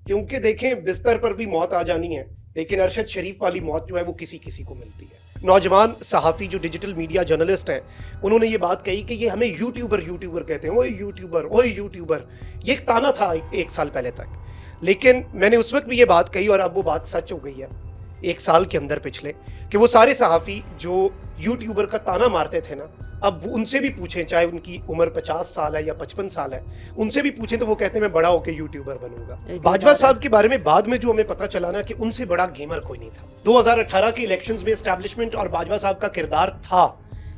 کیونکہ دیکھیں بستر پر بھی موت آ جانی ہے، لیکن ارشد شریف والی موت جو ہے وہ کسی کسی کو ملتی ہے۔ نوجوان صحافی جو ڈیجیٹل میڈیا جرنلسٹ ہیں، انہوں نے یہ بات کہی کہ یہ ہمیں یوٹیوبر کہتے ہیں، اوئے یوٹیوبر، یہ ایک تانا تھا ایک سال پہلے تک، لیکن میں نے اس وقت بھی یہ بات کہی اور اب وہ بات سچ ہو گئی ہے ایک سال کے اندر پچھلے، کہ وہ سارے صحافی جو یوٹیوبر کا تانا مارتے تھے نا، اب ان سے بھی پوچھیں، چاہے ان کی عمر 50 سال ہے یا 55 سال ہے، ان سے بھی پوچھیں تو وہ کہتے ہیں میں بڑا ہو کے یوٹیوبر بنوں گا۔ باجوہ صاحب کے بارے میں بعد میں جو ہمیں پتہ چلا نا کہ ان سے بڑا گیمر کوئی نہیں تھا۔ 2018 کے الیکشنز میں اسٹیبلشمنٹ اور باجوہ صاحب کا کردار تھا،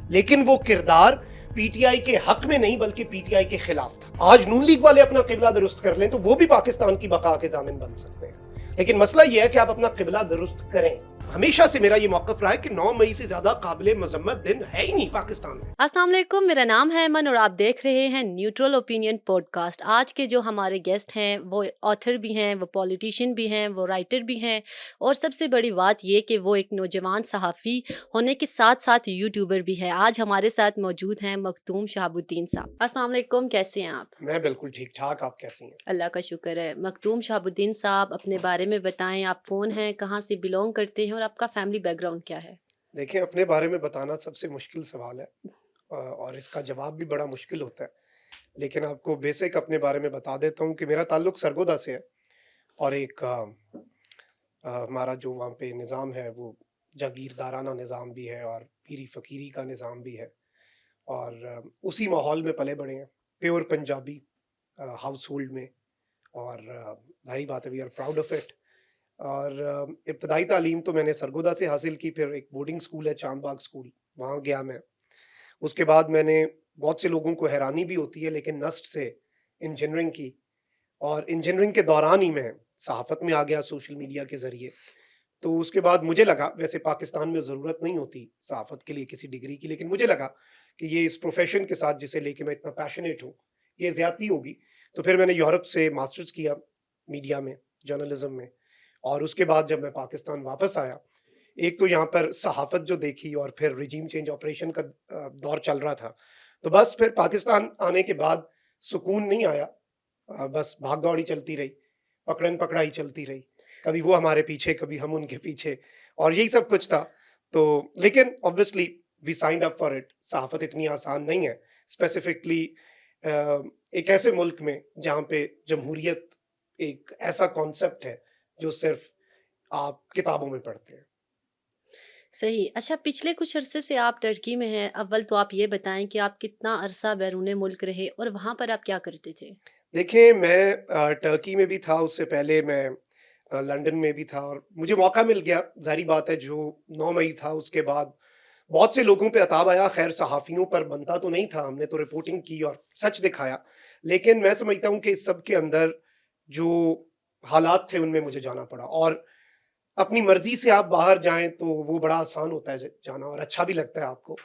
لیکن وہ کردار پی ٹی آئی کے حق میں نہیں بلکہ پی ٹی آئی کے خلاف تھا۔ آج نون لیگ والے اپنا قبلہ درست کر لیں تو وہ بھی پاکستان کی بقا کے ضامن بن سکتے ہیں، لیکن مسئلہ یہ ہے کہ آپ اپنا قبلہ درست کریں۔ ہمیشہ سے میرا یہ موقف رہا ہے کہ 9 مئی سے زیادہ قابل مذمت دن ہے ہی نہیں پاکستان میں۔ السلام علیکم، میرا نام ہے ایمن اور آپ دیکھ رہے ہیں نیوٹرل اوپینین پوڈ کاسٹ۔ آج کے جو ہمارے گیسٹ ہیں وہ آتھر بھی ہیں، وہ پولیٹیشین بھی ہیں، وہ رائٹر بھی ہیں، اور سب سے بڑی بات یہ کہ وہ ایک نوجوان صحافی ہونے کے ساتھ ساتھ یوٹیوبر بھی ہے۔ آج ہمارے ساتھ موجود ہیں مختوم شہاب الدین صاحب۔ السلام علیکم، کیسے ہیں آپ؟ میں بالکل ٹھیک ٹھاک، آپ کیسی ہیں؟ اللہ کا شکر ہے۔ مختوم شہاب الدین صاحب، اپنے بارے میں بتائیں، آپ کون ہیں، کہاں سے بلونگ کرتے ہیں، اور آپ کا فیملی بیک گراؤنڈ کیا ہے؟ دیکھیں، اپنے بارے میں بتانا سب سے مشکل سوال ہے اور اس کا جواب بھی بڑا مشکل ہوتا ہے، لیکن آپ کو بیسک اپنے بارے میں بتا دیتا ہوں کہ میرا تعلق سرگودا سے ہے، اور ایک ہمارا جو وہاں پہ نظام ہے وہ جاگیردارانہ نظام بھی ہے اور پیری فقیری کا نظام بھی ہے، اور اسی ماحول میں پلے بڑے ہیں، پیور پنجابی ہاؤس ہولڈ میں، اور ظاہری بات ہے we are proud of it. اور ابتدائی تعلیم تو میں نے سرگودا سے حاصل کی، پھر ایک بورڈنگ سکول ہے چاند باغ سکول، وہاں گیا میں۔ اس کے بعد میں نے، بہت سے لوگوں کو حیرانی بھی ہوتی ہے لیکن نسٹ سے انجینئرنگ کی، اور انجینئرنگ کے دوران ہی میں صحافت میں آ گیا سوشل میڈیا کے ذریعے۔ تو اس کے بعد مجھے لگا، ویسے پاکستان میں ضرورت نہیں ہوتی صحافت کے لیے کسی ڈگری کی، لیکن مجھے لگا کہ یہ اس پروفیشن کے ساتھ جسے لے کے میں اتنا پیشنیٹ ہوں یہ زیادتی ہوگی، تو پھر میں نے یورپ سے ماسٹرز کیا میڈیا میں، جرنلزم میں، اور اس کے بعد جب میں پاکستان واپس آیا، ایک تو یہاں پر صحافت جو دیکھی، اور پھر ریجیم چینج آپریشن کا دور چل رہا تھا، تو بس پھر پاکستان آنے کے بعد سکون نہیں آیا، بس بھاگ دوڑی چلتی رہی، پکڑن پکڑائی چلتی رہی، کبھی وہ ہمارے پیچھے کبھی ہم ان کے پیچھے، اور یہی سب کچھ تھا۔ تو لیکن obviously we signed up for it۔ صحافت اتنی آسان نہیں ہے، اسپیسیفکلی ایک ایسے ملک میں جہاں پہ جمہوریت ایک ایسا کانسیپٹ ہے جو صرف آپ کتابوں میں پڑھتے ہیں۔ صحیح۔ اچھا، پچھلے کچھ عرصے سے آپ ٹرکی میں ہیں، اول تو آپ یہ بتائیں کہ آپ کتنا عرصہ بیرون ملک رہے اور وہاں پر آپ کیا کرتے تھے؟ دیکھیں، میں ٹرکی میں بھی تھا، اس سے پہلے میں لنڈن میں بھی تھا، اور مجھے موقع مل گیا، ظاہری بات ہے جو 9 مئی تھا اس کے بعد بہت سے لوگوں پہ عطاب آیا، خیر صحافیوں پر بنتا تو نہیں تھا، ہم نے تو رپورٹنگ کی اور سچ دکھایا، لیکن میں سمجھتا ہوں کہ اس سب کے اندر جو حالات تھے ان میں مجھے جانا پڑا، اور اپنی مرضی سے آپ باہر جائیں تو وہ بڑا آسان ہوتا ہے جانا، اور اچھا بھی لگتا ہے آپ کو،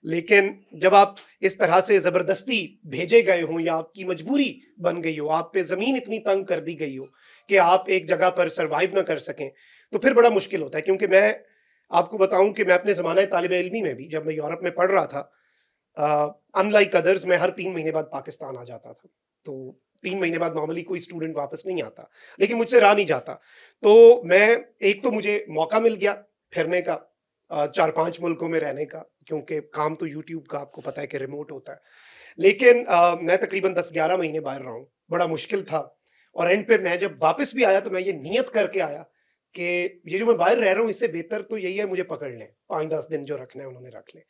لیکن جب آپ اس طرح سے زبردستی بھیجے گئے ہوں یا آپ کی مجبوری بن گئی ہو، آپ پہ زمین اتنی تنگ کر دی گئی ہو کہ آپ ایک جگہ پر سروائیو نہ کر سکیں، تو پھر بڑا مشکل ہوتا ہے۔ کیونکہ میں آپ کو بتاؤں کہ میں اپنے زمانہ طالب علمی میں بھی، جب میں یورپ میں پڑھ رہا تھا، ان لائک ادرز میں ہر 3 مہینے بعد پاکستان آ جاتا تھا، تو 3 مہینے بعد نارملی کوئی اسٹوڈنٹ واپس نہیں آتا، لیکن مجھ سے رہا نہیں جاتا، تو میں، ایک تو مجھے موقع مل گیا پھرنے کا، 4-5 ملکوں میں رہنے کا، کیونکہ کام تو یوٹیوب کا آپ کو پتہ ہے کہ ریموٹ ہوتا ہے، لیکن میں تقریباً 10-11 مہینے باہر رہا ہوں، بڑا مشکل تھا، اور اینڈ پہ میں جب واپس بھی آیا تو میں یہ نیت کر کے آیا کہ یہ جو میں باہر رہ رہا ہوں اس سے بہتر تو یہی ہے مجھے پکڑ لیں، 5-10 دن جو رکھنا ہے انہوں نے رکھ لیں،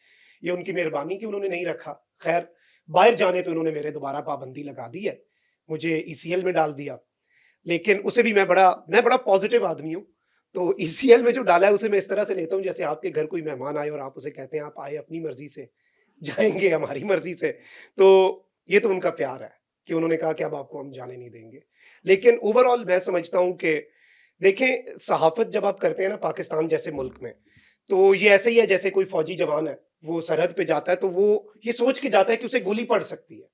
یہ ان کی مہربانی کہ انہوں نے نہیں رکھا۔ خیر، باہر جانے پہ انہوں نے میرے دوبارہ پابندی لگا دی ہے، مجھے ای سی ایل میں ڈال دیا، لیکن اسے بھی میں بڑا پازیٹیو آدمی ہوں، تو ای سی ایل میں جو ڈالا ہے اسے میں اس طرح سے لیتا ہوں جیسے آپ کے گھر کوئی مہمان آئے اور آپ اسے کہتے ہیں آپ آئے اپنی مرضی سے، جائیں گے ہماری مرضی سے، تو یہ تو ان کا پیار ہے کہ انہوں نے کہا کہ اب آپ کو ہم جانے نہیں دیں گے۔ لیکن اوور آل میں سمجھتا ہوں کہ دیکھیں، صحافت جب آپ کرتے ہیں نا پاکستان جیسے ملک میں، تو یہ ایسے ہی ہے جیسے کوئی فوجی جوان ہے، وہ سرحد پہ جاتا ہے تو وہ یہ سوچ کے جاتا ہے کہ اسے گولی پڑ سکتی ہے،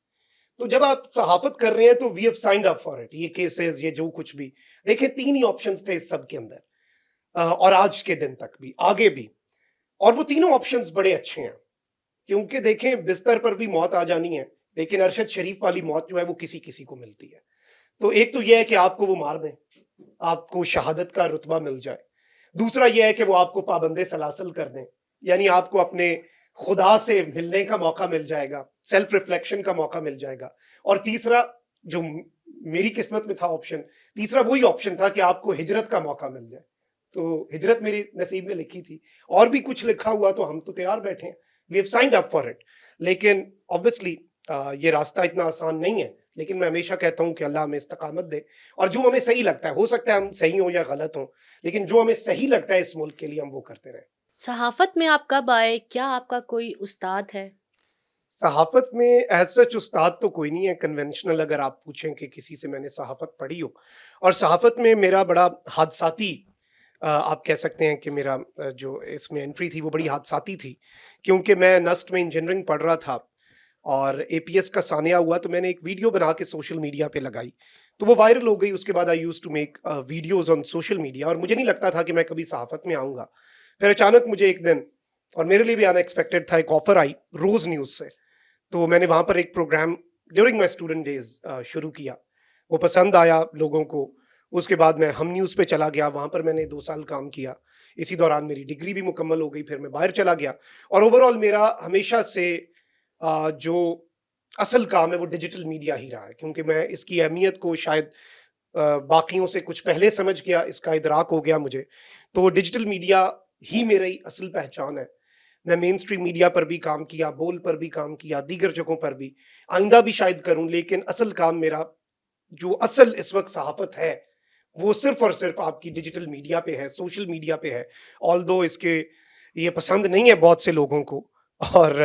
تو جب آپ صحافت کر رہے ہیں تو we have signed up for it, یہ کیسز، یہ جو کچھ بھی، دیکھیں 3 ہی آپشنز تھے اس سب کے اندر، اور آج کے دن تک بھی، آگے بھی، اور وہ تینوں آپشنز بڑے اچھے ہیں، کیونکہ دیکھیں بستر پر بھی موت آ جانی ہے، لیکن ارشد شریف والی موت جو ہے وہ کسی کسی کو ملتی ہے۔ تو ایک تو یہ ہے کہ آپ کو وہ مار دیں، آپ کو شہادت کا رتبہ مل جائے. دوسرا یہ ہے کہ وہ آپ کو پابند سلاسل کر دیں، یعنی آپ کو اپنے خدا سے ملنے کا موقع مل جائے گا، سیلف ریفلیکشن کا موقع مل جائے گا. اور تیسرا جو میری قسمت میں تھا آپشن، تیسرا وہی آپشن تھا کہ آپ کو ہجرت کا موقع مل جائے. تو ہجرت میری نصیب میں لکھی تھی. اور بھی کچھ لکھا ہوا تو ہم تو تیار بیٹھے ہیں، we have signed up for it. لیکن obviously یہ راستہ اتنا آسان نہیں ہے، لیکن میں ہمیشہ کہتا ہوں کہ اللہ ہمیں استقامت دے، اور جو ہمیں صحیح لگتا ہے، ہو سکتا ہے ہم صحیح ہوں یا غلط ہوں، لیکن جو ہمیں صحیح لگتا ہے اس ملک کے لیے ہم وہ کرتے رہیں. صحافت میں آپ کب آئے؟ کیا آپ کا کوئی استاد ہے؟ صحافت میں ایز سچ استاد تو کوئی نہیں ہے کنونشنل، اگر آپ پوچھیں کہ کسی سے میں نے صحافت پڑھی ہو. اور صحافت میں میرا بڑا حادثاتی آپ کہہ سکتے ہیں کہ میرا جو اس میں انٹری تھی وہ بڑی حادثاتی تھی، کیونکہ میں نسٹ میں انجینئرنگ پڑھ رہا تھا اور اے پی ایس کا ثانیہ ہوا، تو میں نے ایک ویڈیو بنا کے سوشل میڈیا پہ لگائی، تو وہ وائرل ہو گئی. اس کے بعد I used to make videos on social media, اور مجھے نہیں لگتا تھا کہ میں کبھی صحافت میں آؤں گا. پھر اچانک مجھے ایک دن، اور میرے لیے بھی ان ایکسپیکٹڈ تھا، ایک آفر آئی روز نیوز سے. تو میں نے وہاں پر ایک programme during my student days شروع کیا. وہ پسند آیا لوگوں کو. اس کے بعد میں ہم نیوز پہ چلا گیا، وہاں پر میں نے 2 سال کام کیا. اسی دوران میری ڈگری بھی مکمل ہو گئی، پھر میں باہر چلا گیا. اور اوور آل میرا ہمیشہ سے جو اصل کام ہے وہ ڈیجیٹل میڈیا ہی رہا ہے، کیونکہ میں اس کی اہمیت کو شاید باقیوں سے کچھ پہلے سمجھ گیا، اس کا ادراک ہو گیا مجھے. تو ڈیجیٹل میڈیا ہی میری اصل پہچان ہے. میں مین اسٹریم میڈیا پر بھی کام کیا، بول پر بھی کام کیا، دیگر جگہوں پر بھی، آئندہ بھی شاید کروں، لیکن اصل کام میرا جو اصل اس وقت صحافت ہے وہ صرف اور صرف آپ کی ڈیجیٹل میڈیا پہ ہے، سوشل میڈیا پہ ہے. آلدو اس کے یہ پسند نہیں ہے بہت سے لوگوں کو، اور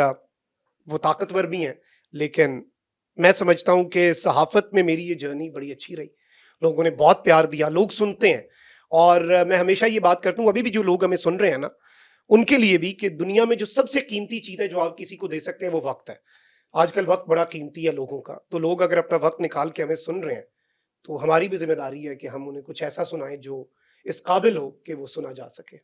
وہ طاقتور بھی ہیں، لیکن میں سمجھتا ہوں کہ صحافت میں میری یہ جرنی بڑی اچھی رہی. لوگوں نے بہت پیار دیا، لوگ سنتے ہیں. اور میں ہمیشہ یہ بات کرتا ہوں، ابھی بھی جو لوگ ہمیں سن رہے ہیں نا، ان کے لیے بھی، کہ دنیا میں جو سب سے قیمتی چیز ہے جو آپ کسی کو دے سکتے ہیں وہ وقت ہے. آج کل وقت بڑا قیمتی ہے لوگوں کا، تو لوگ اگر اپنا وقت نکال کے ہمیں سن رہے ہیں تو ہماری بھی ذمہ داری ہے کہ ہم انہیں کچھ ایسا سنائیں جو اس قابل ہو کہ وہ سنا جا سکے.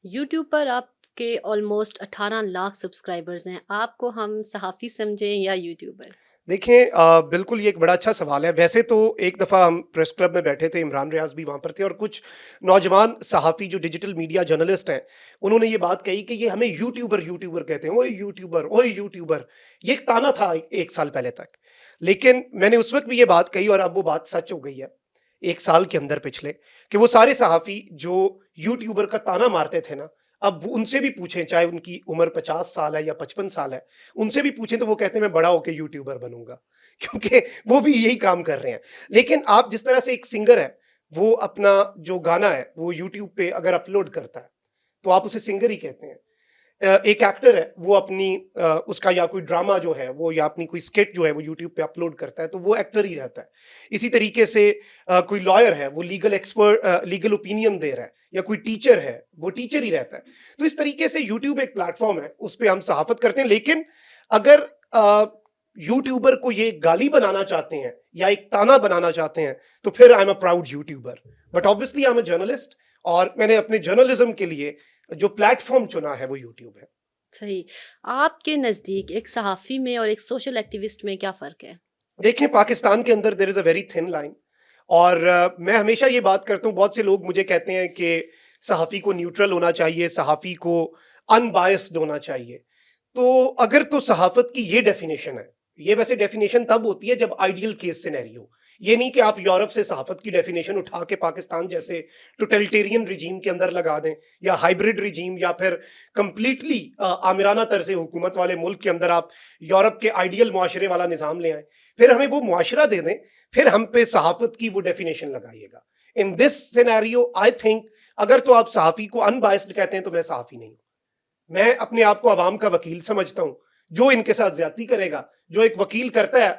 یوٹیوب پر آپ کے آلموسٹ 18 لاکھ سبسکرائبرز ہیں. آپ کو ہم صحافی سمجھیں یا یوٹیوبر؟ دیکھیں بالکل یہ ایک بڑا اچھا سوال ہے. ویسے تو ایک دفعہ ہم پریس کلب میں بیٹھے تھے، عمران ریاض بھی وہاں پر تھے، اور کچھ نوجوان صحافی جو ڈیجیٹل میڈیا جرنلسٹ ہیں، انہوں نے یہ بات کہی کہ یہ ہمیں یوٹیوبر کہتے ہیں، اوئے یوٹیوبر، اوئے یوٹیوبر. یہ ایک تانا تھا 1 سال پہلے تک. لیکن میں نے اس وقت بھی یہ بات کہی، اور اب وہ بات سچ ہو گئی ہے 1 سال کے اندر پچھلے، کہ وہ سارے صحافی جو یوٹیوبر کا تانا مارتے تھے نا، اب ان سے بھی پوچھیں، چاہے ان کی عمر 50 سال ہے یا 55 سال ہے، ان سے بھی پوچھیں تو وہ کہتے ہیں میں بڑا ہو کے یوٹیوبر بنوں گا، کیونکہ وہ بھی یہی کام کر رہے ہیں. لیکن آپ جس طرح سے ایک سنگر ہے، وہ اپنا جو گانا ہے وہ یوٹیوب پہ اگر اپلوڈ کرتا ہے تو آپ اسے سنگر ہی کہتے ہیں. ایک ایکٹر ہے، وہ اپنی اس کا یا کوئی ڈرامہ جو ہے وہ، یا اپنی کوئی اسکٹ جو ہے وہ یوٹیوب پہ اپلوڈ کرتا ہے تو وہ ایکٹر ہی رہتا ہے. اسی طریقے سے کوئی لائر ہے، وہ لیگل ایکسپرٹ، لیگل اوپینین دے رہا ہے، یا کوئی ٹیچر ہے وہ ٹیچر ہی رہتا ہے. تو اس طریقے سے یوٹیوب ایک پلیٹ فارم ہے، اس پہ ہم صحافت کرتے ہیں. لیکن اگر یوٹیوبر کو یہ گالی بنانا چاہتے ہیں یا ایک تانا بنانا چاہتے ہیں تو پھر I am a proud YouTuber. But obviously I am a journalist, اور میں نے اپنے جرنلزم کے لیے جو پلیٹ فارم چنا ہے وہ یوٹیوب ہے. صحیح. آپ کے نزدیک ایک صحافی میں اور ایک سوشل ایکٹیوسٹ میں کیا فرق ہے؟ دیکھیں، پاکستان کے اندر دیر از اے ویری تھن لائن، اور میں ہمیشہ یہ بات کرتا ہوں، بہت سے لوگ مجھے کہتے ہیں کہ صحافی کو نیوٹرل ہونا چاہیے، صحافی کو ان بائسڈ ہونا چاہیے. تو اگر تو صحافت کی یہ ڈیفینیشن ہے، یہ ویسے ڈیفینیشن تب ہوتی ہے جب آئیڈیل کیس سینیریو. یہ نہیں کہ آپ یورپ سے صحافت کی ڈیفینیشن اٹھا کے پاکستان جیسے ٹوٹلٹیرین رجیم کے اندر لگا دیں، یا ہائیبرڈ رجیم، یا پھر کمپلیٹلی آمرانہ طرز حکومت والے ملک کے اندر آپ یورپ کے آئیڈیل معاشرے والا نظام لے آئیں، پھر ہمیں وہ معاشرہ دے دیں، پھر ہم پہ صحافت کی وہ ڈیفینیشن لگائیے گا. ان دس سینیریو آئی تھنک اگر تو آپ صحافی کو ان بائسڈ کہتے ہیں تو میں صحافی نہیں ہوں. میں اپنے آپ کو عوام کا وکیل سمجھتا ہوں. جو ان کے ساتھ زیادتی کرے گا، جو ایک وکیل کرتا ہے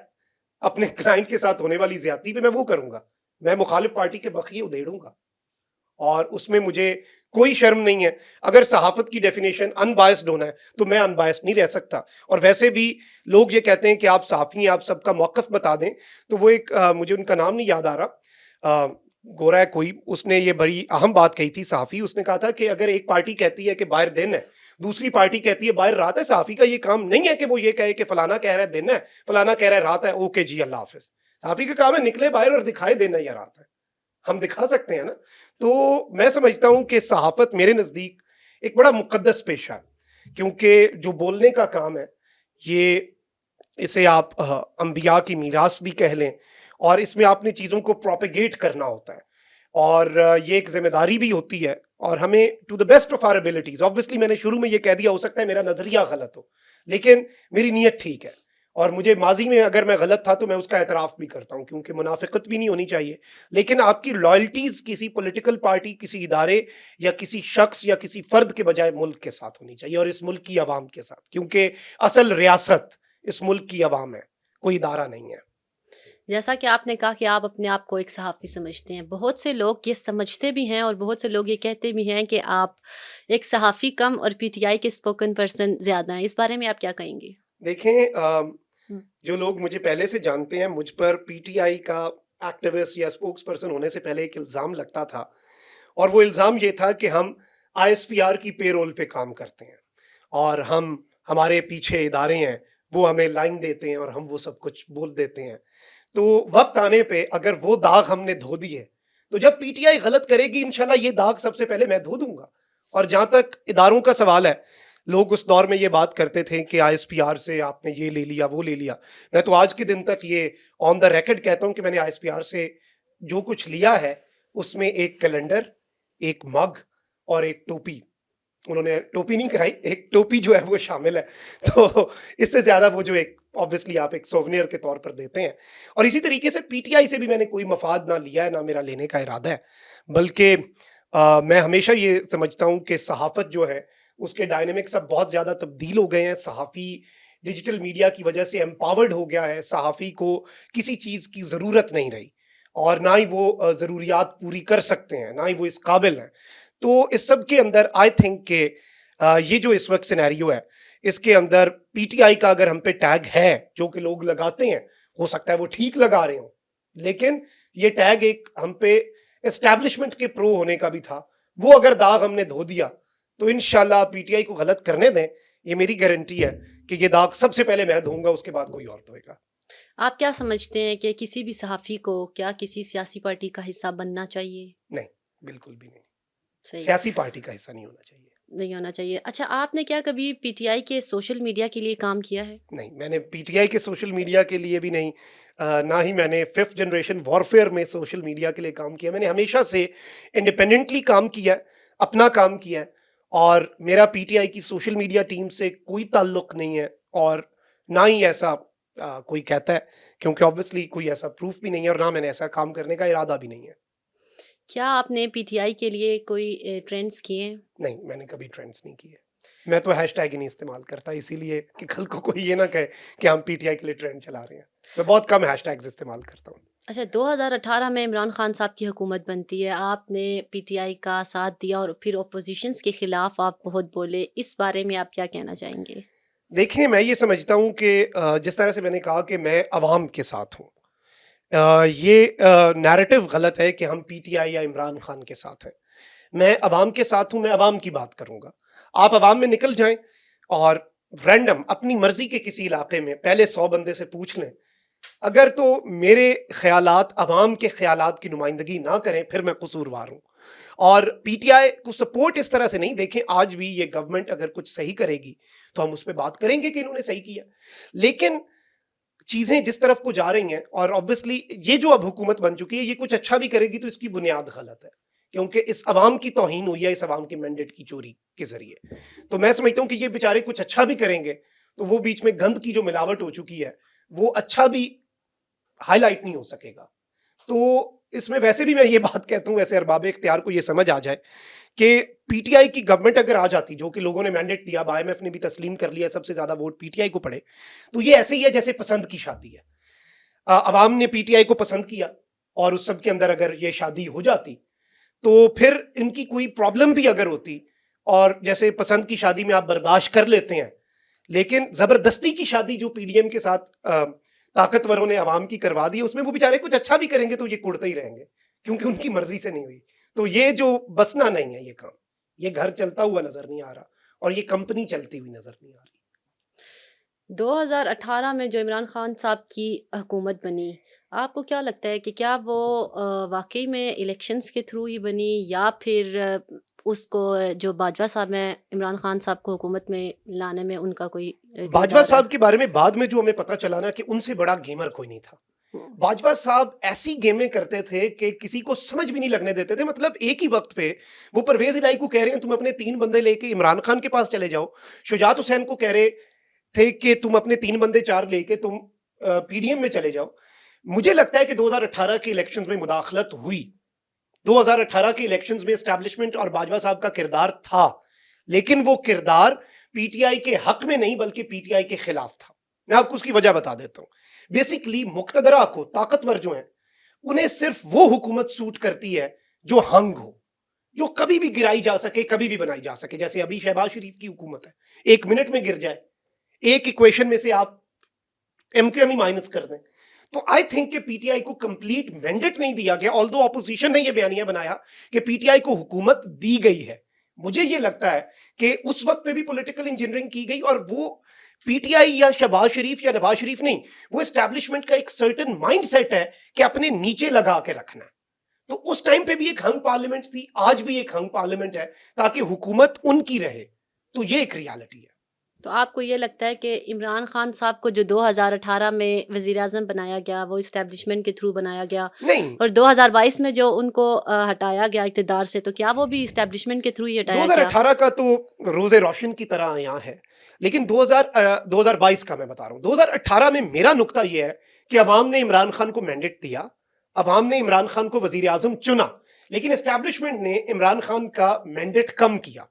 اپنے کلائنٹ کے ساتھ ہونے والی زیادتی پہ، میں وہ کروں گا. میں مخالف پارٹی کے بخیے ادھیڑوں گا، اور اس میں مجھے کوئی شرم نہیں ہے. اگر صحافت کی ڈیفینیشن ان بائسڈ ہونا ہے تو میں ان بائسڈ نہیں رہ سکتا. اور ویسے بھی لوگ یہ کہتے ہیں کہ آپ صحافی ہیں، آپ سب کا موقف بتا دیں، تو وہ ایک مجھے ان کا نام نہیں یاد آ رہا، گورا ہے کوئی، اس نے یہ بڑی اہم بات کہی تھی صحافی. اس نے کہا تھا کہ اگر ایک پارٹی کہتی ہے کہ باہر دن ہے، دوسری پارٹی کہتی ہے باہر رات ہے، صحافی کا یہ کام نہیں ہے کہ وہ یہ کہے کہ فلانا کہہ رہا ہے دن ہے، فلانا کہہ رہا ہے رات ہے، اوکے جی اللہ حافظ. صحافی کا کام ہے نکلے باہر اور دکھائے دن ہے یا رات ہے. ہم دکھا سکتے ہیں نا. تو میں سمجھتا ہوں کہ صحافت میرے نزدیک ایک بڑا مقدس پیشہ ہے, کیونکہ جو بولنے کا کام ہے یہ, اسے آپ انبیاء کی میراث بھی کہہ لیں, اور اس میں آپ نے چیزوں کو پروپیگیٹ کرنا ہوتا ہے, اور یہ ایک ذمہ داری بھی ہوتی ہے, اور ہمیں to the best of our abilities, obviously میں نے شروع میں یہ کہہ دیا, ہو سکتا ہے میرا نظریہ غلط ہو لیکن میری نیت ٹھیک ہے, اور مجھے ماضی میں اگر میں غلط تھا تو میں اس کا اعتراف بھی کرتا ہوں, کیونکہ منافقت بھی نہیں ہونی چاہیے, لیکن آپ کی لائلٹیز کسی پولیٹیکل پارٹی, کسی ادارے یا کسی شخص یا کسی فرد کے بجائے ملک کے ساتھ ہونی چاہیے, اور اس ملک کی عوام کے ساتھ, کیونکہ اصل ریاست اس ملک کی عوام ہے, کوئی ادارہ نہیں ہے. جیسا کہ آپ نے کہا کہ آپ اپنے آپ کو ایک صحافی سمجھتے ہیں, بہت سے لوگ یہ سمجھتے بھی ہیں اور بہت سے لوگ یہ کہتے بھی ہیں کہ آپ ایک صحافی کم اور پی ٹی آئی کے اسپوکن پرسن زیادہ ہیں. اس بارے میں آپ کیا کہیں گے؟ دیکھیں, ہم، جو لوگ مجھے پہلے سے جانتے ہیں, مجھ پر پی ٹی آئی کا ایکٹیوسٹ یا اسپوکس پرسن ہونے سے پہلے ایک الزام لگتا تھا, اور وہ الزام یہ تھا کہ ہم آئی ایس پی آر کی پے رول پہ کام کرتے ہیں, اور ہمارے پیچھے ادارے ہیں وہ ہمیں لائن دیتے ہیں اور ہم وہ سب کچھ بول دیتے ہیں. تو وقت آنے پہ اگر وہ داغ ہم نے دھو دیے, تو جب پی ٹی آئی غلط کرے گی انشاءاللہ یہ داغ سب سے پہلے میں دھو دوں گا. اور جہاں تک اداروں کا سوال ہے, لوگ اس دور میں یہ بات کرتے تھے کہ آئی ایس پی آر سے آپ نے یہ لے لیا وہ لے لیا. میں تو آج کے دن تک یہ آن دا ریکڈ کہتا ہوں کہ میں نے آئی ایس پی آر سے جو کچھ لیا ہے اس میں ایک کیلنڈر, ایک مگ اور ایک ٹوپی, انہوں نے ٹوپی نہیں کرائی, ایک ٹوپی جو ہے وہ شامل ہے, تو اس سے زیادہ وہ جو ایک obviously آپ ایک سوونیر کے طور پر دیتے ہیں. اور اسی طریقے سے پی ٹی آئی سے بھی میں نے کوئی مفاد نہ لیا ہے, نہ میرا لینے کا ارادہ ہے, بلکہ میں ہمیشہ یہ سمجھتا ہوں کہ صحافت جو ہے اس کے ڈائنامکس اب بہت زیادہ تبدیل ہو گئے ہیں. صحافی ڈیجیٹل میڈیا کی وجہ سے امپاورڈ ہو گیا ہے, صحافی کو کسی چیز کی ضرورت نہیں رہی, اور نہ ہی وہ ضروریات پوری کر سکتے ہیں, نہ ہی وہ اس قابل ہیں. تو اس سب کے اندر آئی تھنک کہ یہ جو اس وقت سینیریو ہے, اس کے اندر پی ٹی آئی کا اگر ہم پہ ٹیگ ہے, جو کہ لوگ لگاتے ہیں, ہو سکتا ہے وہ ٹھیک لگا رہے ہوں, لیکن یہ ٹیگ ایک ہم پہ اسٹیبلشمنٹ کے پرو ہونے کا بھی تھا. وہ اگر داغ ہم نے دھو دیا تو انشاءاللہ پی ٹی آئی کو غلط کرنے دیں, یہ میری گارنٹی ہے کہ یہ داغ سب سے پہلے میں دھوں گا, اس کے بعد کوئی اور دھوئے گا. آپ کیا سمجھتے ہیں کہ کسی بھی صحافی کو کیا کسی سیاسی پارٹی کا حصہ بننا چاہیے؟ نہیں, بالکل بھی نہیں, صحیح سیاسی پارٹی کا حصہ نہیں ہونا چاہیے. نہیں ہونا چاہیے. اچھا, آپ نے کیا کبھی پی ٹی آئی کے سوشل میڈیا کے لیے کام کیا ہے؟ نہیں, میں نے پی ٹی آئی کے سوشل میڈیا کے لیے بھی نہیں, نہ ہی میں نے ففتھ جنریشن وارفیئر میں سوشل میڈیا کے لیے کام کیا. میں نے ہمیشہ سے انڈیپینڈنٹلی کام کیا ہے, اپنا کام کیا ہے, اور میرا پی ٹی آئی کی سوشل میڈیا ٹیم سے کوئی تعلق نہیں ہے, اور نہ ہی ایسا کوئی کہتا ہے, کیونکہ آبویسلی کوئی ایسا پروف بھی نہیں ہے, اور نہ میں نے ایسا کام کرنے کا ارادہ بھی نہیں ہے. کیا آپ نے پی ٹی آئی کے لیے کوئی ٹرینڈس کیے ہیں؟ نہیں, میں نے کبھی ٹرینڈس نہیں کیے. میں تو ہیش ٹیگ ہی نہیں استعمال کرتا, اسی لیے کہ کل کو کوئی یہ نہ کہے کہ ہم پی ٹی آئی کے لیے ٹرینڈ چلا رہے ہیں. میں بہت کم ہیش ٹیگز استعمال کرتا ہوں. اچھا, 2018 میں عمران خان صاحب کی حکومت بنتی ہے, آپ نے پی ٹی آئی کا ساتھ دیا اور پھر اپوزیشنس کے خلاف آپ بہت بولے, اس بارے میں آپ کیا کہنا چاہیں گے؟ دیکھیں, میں یہ سمجھتا ہوں کہ جس طرح سے میں نے کہا کہ میں عوام کے ساتھ ہوں, یہ نیریٹو غلط ہے کہ ہم پی ٹی آئی یا عمران خان کے ساتھ ہیں. میں عوام کے ساتھ ہوں, میں عوام کی بات کروں گا. آپ عوام میں نکل جائیں اور رینڈم اپنی مرضی کے کسی علاقے میں پہلے 100 بندے سے پوچھ لیں, اگر تو میرے خیالات عوام کے خیالات کی نمائندگی نہ کریں, پھر میں قصوروار ہوں. اور پی ٹی آئی کو سپورٹ اس طرح سے نہیں. دیکھیں, آج بھی یہ گورنمنٹ اگر کچھ صحیح کرے گی تو ہم اس پہ بات کریں گے کہ انہوں نے صحیح کیا, لیکن چیزیں جس طرف کو جا رہی ہیں, اور obviously یہ جو اب حکومت بن چکی ہے یہ کچھ اچھا بھی کرے گی تو اس کی بنیاد غلط ہے, کیونکہ اس عوام کی توہین ہوئی ہے اس عوام کے مینڈیٹ کی چوری کے ذریعے. تو میں سمجھتا ہوں کہ یہ بیچارے کچھ اچھا بھی کریں گے تو وہ بیچ میں گند کی جو ملاوٹ ہو چکی ہے وہ اچھا بھی ہائی لائٹ نہیں ہو سکے گا. تو اس میں ویسے بھی میں یہ بات کہتا ہوں, ویسے ارباب اختیار کو یہ سمجھ آ جائے کہ پی ٹی آئی کی گورنمنٹ اگر آ جاتی, جو کہ لوگوں نے مینڈیٹ دیا, آئی ایم ایف نے بھی تسلیم کر لیا, سب سے زیادہ ووٹ پی ٹی آئی کو پڑے, تو یہ ایسے ہی ہے جیسے پسند کی شادی ہے. عوام نے پی ٹی آئی کو پسند کیا اور اس سب کے اندر اگر یہ شادی ہو جاتی تو پھر ان کی کوئی پرابلم بھی اگر ہوتی, اور جیسے پسند کی شادی میں آپ برداشت کر لیتے ہیں, لیکن زبردستی کی شادی جو پی ڈی ایم کے ساتھ طاقتوروں نے عوام کی کروا دی, اس میں وہ بیچارے کچھ اچھا بھی کریں گے تو یہ کڑتے ہی رہیں گے, کیونکہ ان کی مرضی سے نہیں ہوئی. تو یہ جو بسنا نہیں ہے یہ کام, یہ گھر چلتا ہوا نظر نہیں آ رہا, اور یہ کمپنی چلتی ہوئی نظر نہیں آ رہی. 2018 میں جو عمران خان صاحب کی حکومت بنی, آپ کو کیا لگتا ہے کہ کیا وہ واقعی میں الیکشنز کے تھرو ہی بنی، یا پھر اس کو جو باجوہ صاحب ہیں، عمران خان صاحب کو حکومت میں لانے میں ان کا کوئی باجوہ کردار ہے؟ صاحب کے بارے میں بعد میں جو ہمیں پتہ چلا نا کہ ان سے بڑا گیمر کوئی نہیں تھا. باجوہ صاحب ایسی گیمیں کرتے تھے کہ کسی کو سمجھ بھی نہیں لگنے دیتے تھے. مطلب ایک ہی وقت پہ وہ پرویز الہی کو کہہ رہے ہیں تم اپنے 3 بندے لے کے عمران خان کے پاس چلے جاؤ, شجاعت حسین کو کہہ رہے تھے کہ تم اپنے 3 بندے 4 لے کے تم پی ڈی ایم میں چلے جاؤ. مجھے لگتا ہے کہ 2018 کے الیکشنز میں مداخلت ہوئی. 2018 کے الیکشنز میں اسٹیبلشمنٹ اور باجوہ صاحب کا کردار تھا, لیکن وہ کردار پی ٹی آئی کے حق میں نہیں بلکہ پی ٹی آئی کے خلاف تھا. میں آپ کو اس کی وجہ بتا دیتا ہوں. بیسیکلی مقتدرہ کو, طاقتور جو ہیں, انہیں صرف وہ حکومت سوٹ کرتی ہے جو ہنگ ہو, جو کبھی بھی گرائی جا سکے, کبھی بھی بنائی جا سکے. جیسے ابھی شہباز شریف کی حکومت ہے, 1 منٹ میں گر جائے, ایک ایکویشن میں سے آپ ایم کیو ایم ہی مائنس کر دیں. تو آئی تھنک کہ پی ٹی آئی کو کمپلیٹ مینڈیٹ نہیں دیا گیا, آلدو اپوزیشن نے یہ بیانیہ بنایا کہ پی ٹی آئی کو حکومت دی گئی ہے. مجھے یہ لگتا ہے کہ اس وقت پہ بھی پولیٹیکل انجینئرنگ کی گئی, اور وہ پی ٹی آئی یا شہباز شریف یا نواز شریف نہیں, وہ اسٹیبلشمنٹ کا ایک سرٹن مائنڈ سیٹ ہے کہ اپنے نیچے لگا کے رکھنا ہے. تو اس ٹائم پہ بھی ایک ہنگ پارلیمنٹ تھی, آج بھی ایک ہنگ پارلیمنٹ ہے تاکہ حکومت ان کی رہے. تو یہ ایک ریالٹی ہے. تو آپ کو یہ لگتا ہے کہ عمران خان صاحب کو جو 2018 میں وزیر اعظم بنایا گیا وہ اسٹیبلشمنٹ کے تھرو بنایا گیا, نہیں, اور 2022 میں جو ان کو ہٹایا گیا اقتدار سے, تو کیا وہ بھی اسٹیبلشمنٹ کے تھرو ہی ہٹایا گیا؟ 2018 کا تو روز روشن کی طرح یہاں ہے, لیکن 2022 کا میں بتا رہا ہوں. 2018 میں میرا نقطہ یہ ہے کہ عوام نے عمران خان کو مینڈیٹ دیا, عوام نے عمران خان کو وزیر اعظم چنا, لیکن اسٹیبلشمنٹ نے عمران خان کا مینڈیٹ کم کیا.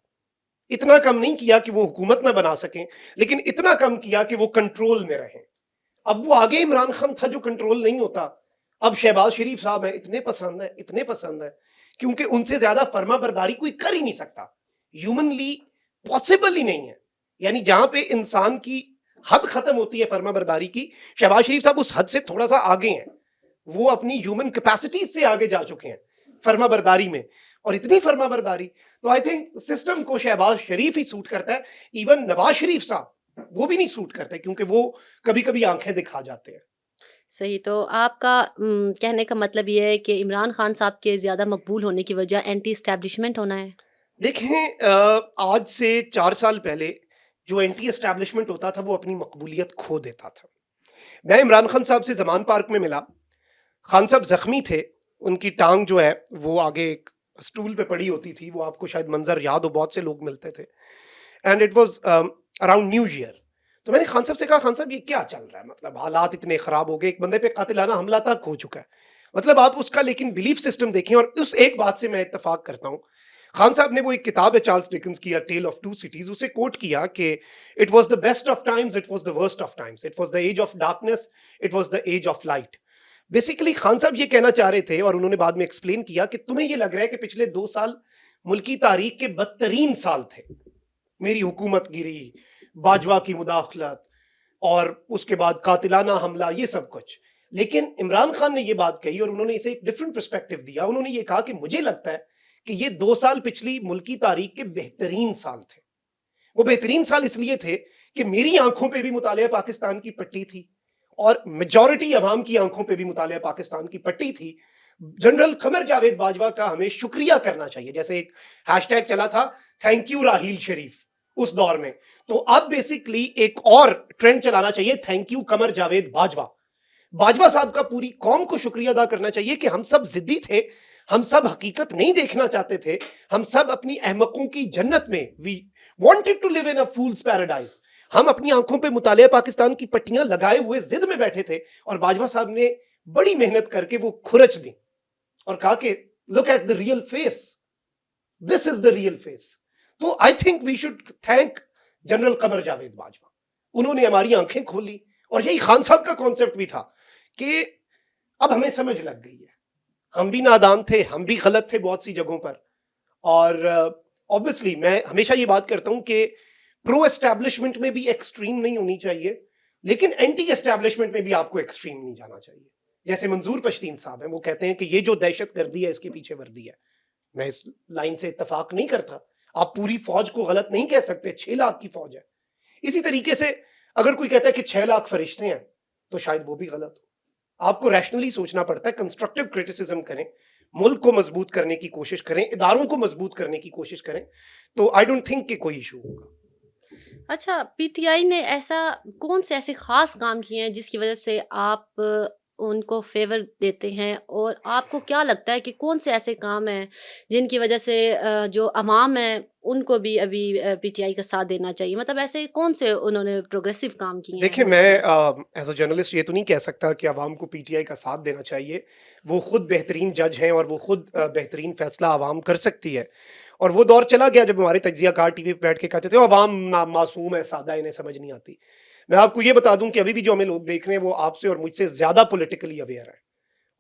اتنا کم نہیں کیا کہ وہ حکومت نہ بنا سکیں, لیکن اتنا کم کیا کہ وہ کنٹرول میں رہیں. اب وہ آگے عمران خان تھا جو کنٹرول نہیں ہوتا. اب شہباز شریف صاحب ہیں, اتنے پسند ہیں کیونکہ ان سے زیادہ فرما برداری کوئی کر ہی نہیں سکتا, ہیومنلی پاسبل ہی نہیں ہے. یعنی جہاں پہ انسان کی حد ختم ہوتی ہے فرما برداری کی, شہباز شریف صاحب اس حد سے تھوڑا سا آگے ہیں. وہ اپنی ہیومن کیپیسٹیز سے آگے جا چکے ہیں فرما برداری میں, اور اتنی فرما برداری تو آئی تھنک سسٹم کو شہباز شریف ہی سوٹ کرتا ہے. ایون نواز شریف صاحب وہ بھی نہیں سوٹ کرتے کیونکہ وہ کبھی کبھی آنکھیں دکھا جاتے ہیں. صحیح. تو آپ کا کہنے کا مطلب یہ ہے کہ عمران خان صاحب کے زیادہ مقبول ہونے کی وجہ اینٹی اسٹیبلشمنٹ ہونا ہے؟ دیکھیں, آج سے 4 سال پہلے جو اینٹی اسٹیبلشمنٹ ہوتا تھا وہ اپنی مقبولیت کھو دیتا تھا. میں عمران خان صاحب سے زمان پارک میں ملا. خان صاحب زخمی تھے, ان کی ٹانگ جو ہے وہ آگے ایک اسٹول پہ پڑی ہوتی تھی, وہ آپ کو شاید منظر یاد ہو, بہت سے لوگ ملتے تھے, and it was around New Year. تو میں نے خان صاحب سے کہا, خان صاحب یہ کیا چل رہا ہے, مطلب حالات اتنے خراب ہو گئے, ایک بندے پہ قاتلانہ حملہ تک ہو چکا ہے, مطلب آپ اس کا لیکن بلیف سسٹم دیکھیں. اور اس ایک بات سے میں اتفاق کرتا ہوں, خان صاحب نے وہ ایک کتاب ہے چارلس ڈکنس کی, ٹیل آف ٹو سٹیز, اسے کوٹ کیا کہ it was the best of times, it was the worst of times, it was the age of darkness, it was the age of light. Basically Khan sahib یہ کہنا چاہ رہے تھے, اور انہوں نے بعد میں ایکسپلین کیا کہ تمہیں یہ لگ رہا ہے کہ پچھلے 2 سال ملکی تاریخ کے بدترین سال تھے, میری حکومت گری, باجوہ کی مداخلت, اور اس کے بعد قاتلانہ حملہ, یہ سب کچھ. لیکن عمران خان نے یہ بات کہی اور انہوں نے اسے ایک ڈفرنٹ پرسپیکٹو دیا. انہوں نے یہ کہا کہ مجھے لگتا ہے کہ یہ 2 سال پچھلی ملکی تاریخ کے بہترین سال تھے. وہ بہترین سال اس لیے تھے کہ میری آنکھوں پہ بھی مطالعہ پاکستان کی پٹی تھی, اور میجورٹی عوام کی آنکھوں پہ بھی مطالعہ پاکستان کی پٹی تھی. جنرل قمر جاوید باجوہ کا ہمیں شکریہ کرنا چاہیے, جیسے ایک ہیش ٹیگ چلا تھا تھینک یو راہیل شریف اس دور میں, تو اب بیسکلی ایک اور ٹرینڈ چلانا چاہیے تھینک یو قمر جاوید باجوہ. باجوہ صاحب کا پوری قوم کو شکریہ ادا کرنا چاہیے کہ ہم سب ضدی تھے, ہم سب حقیقت نہیں دیکھنا چاہتے تھے, ہم سب اپنی احمقوں کی جنت میں, we wanted to live in a fools paradise, ہم اپنی آنکھوں پہ مطالعہ پاکستان کی پٹیاں لگائے ہوئے ضد میں بیٹھے تھے, اور باجوہ صاحب نے بڑی محنت کر کے وہ کھرچ دی اور کہا کہ look at the real face, this is the real face. تو I think we should thank general Qamar Javed Bajwa, انہوں نے ہماری آنکھیں کھولی. اور یہی خان صاحب کا کانسیپٹ بھی تھا کہ اب ہمیں سمجھ لگ گئی ہے, ہم بھی نادان تھے, ہم بھی غلط تھے بہت سی جگہوں پر. اور obviously میں ہمیشہ یہ بات کرتا ہوں کہ پرو اسٹیبلشمنٹ میں بھی ایکسٹریم نہیں ہونی چاہیے, لیکن اینٹی اسٹیبلشمنٹ میں بھی آپ کو ایکسٹریم نہیں جانا چاہیے. جیسے منظور پشتین صاحب ہیں, وہ کہتے ہیں کہ یہ جو دہشت گردی ہے اس کے پیچھے وردی ہے. میں اس لائن سے اتفاق نہیں کرتا. آپ پوری فوج کو غلط نہیں کہہ سکتے, 6 لاکھ کی فوج ہے. اسی طریقے سے اگر کوئی کہتا ہے کہ 6 لاکھ فرشتے ہیں تو شاید وہ بھی غلط ہو. آپ کو ریشنلی سوچنا پڑتا ہے, کنسٹرکٹیو کرٹیسزم کریں, ملک کو مضبوط کرنے کی کوشش کریں, اداروں کو مضبوط کرنے کی کوشش کریں, تو آئی ڈونٹ تھنک کہ کوئی ایشو ہوگا. اچھا، پی ٹی آئی نے ایسا کون سے ایسے خاص کام کیے ہیں جس کی وجہ سے آپ ان کو فیور دیتے ہیں، اور آپ کو کیا لگتا ہے کہ کون سے ایسے کام ہیں جن کی وجہ سے جو عوام ہے ان کو بھی ابھی پی ٹی آئی کا ساتھ دینا چاہیے؟ مطلب ایسے کون سے انہوں نے پروگریسو کام کیے ہیں دیکھیں, ملک میں میں؟ ایز اے جرنلسٹ یہ تو نہیں کہہ سکتا کہ عوام کو پی ٹی آئی کا ساتھ دینا چاہیے. وہ خود بہترین جج ہیں اور وہ خود بہترین فیصلہ عوام کر سکتی ہے. اور وہ دور چلا گیا جب ہمارے تجزیہ کار ٹی وی پہ بیٹھ کے کہتے تھے عوام معصوم ہے, سادہ, انہیں سمجھ نہیں آتی. میں آپ کو یہ بتا دوں کہ ابھی بھی جو ہمیں لوگ دیکھ رہے ہیں وہ آپ سے اور مجھ سے زیادہ پولیٹیکلی اویئر ہیں,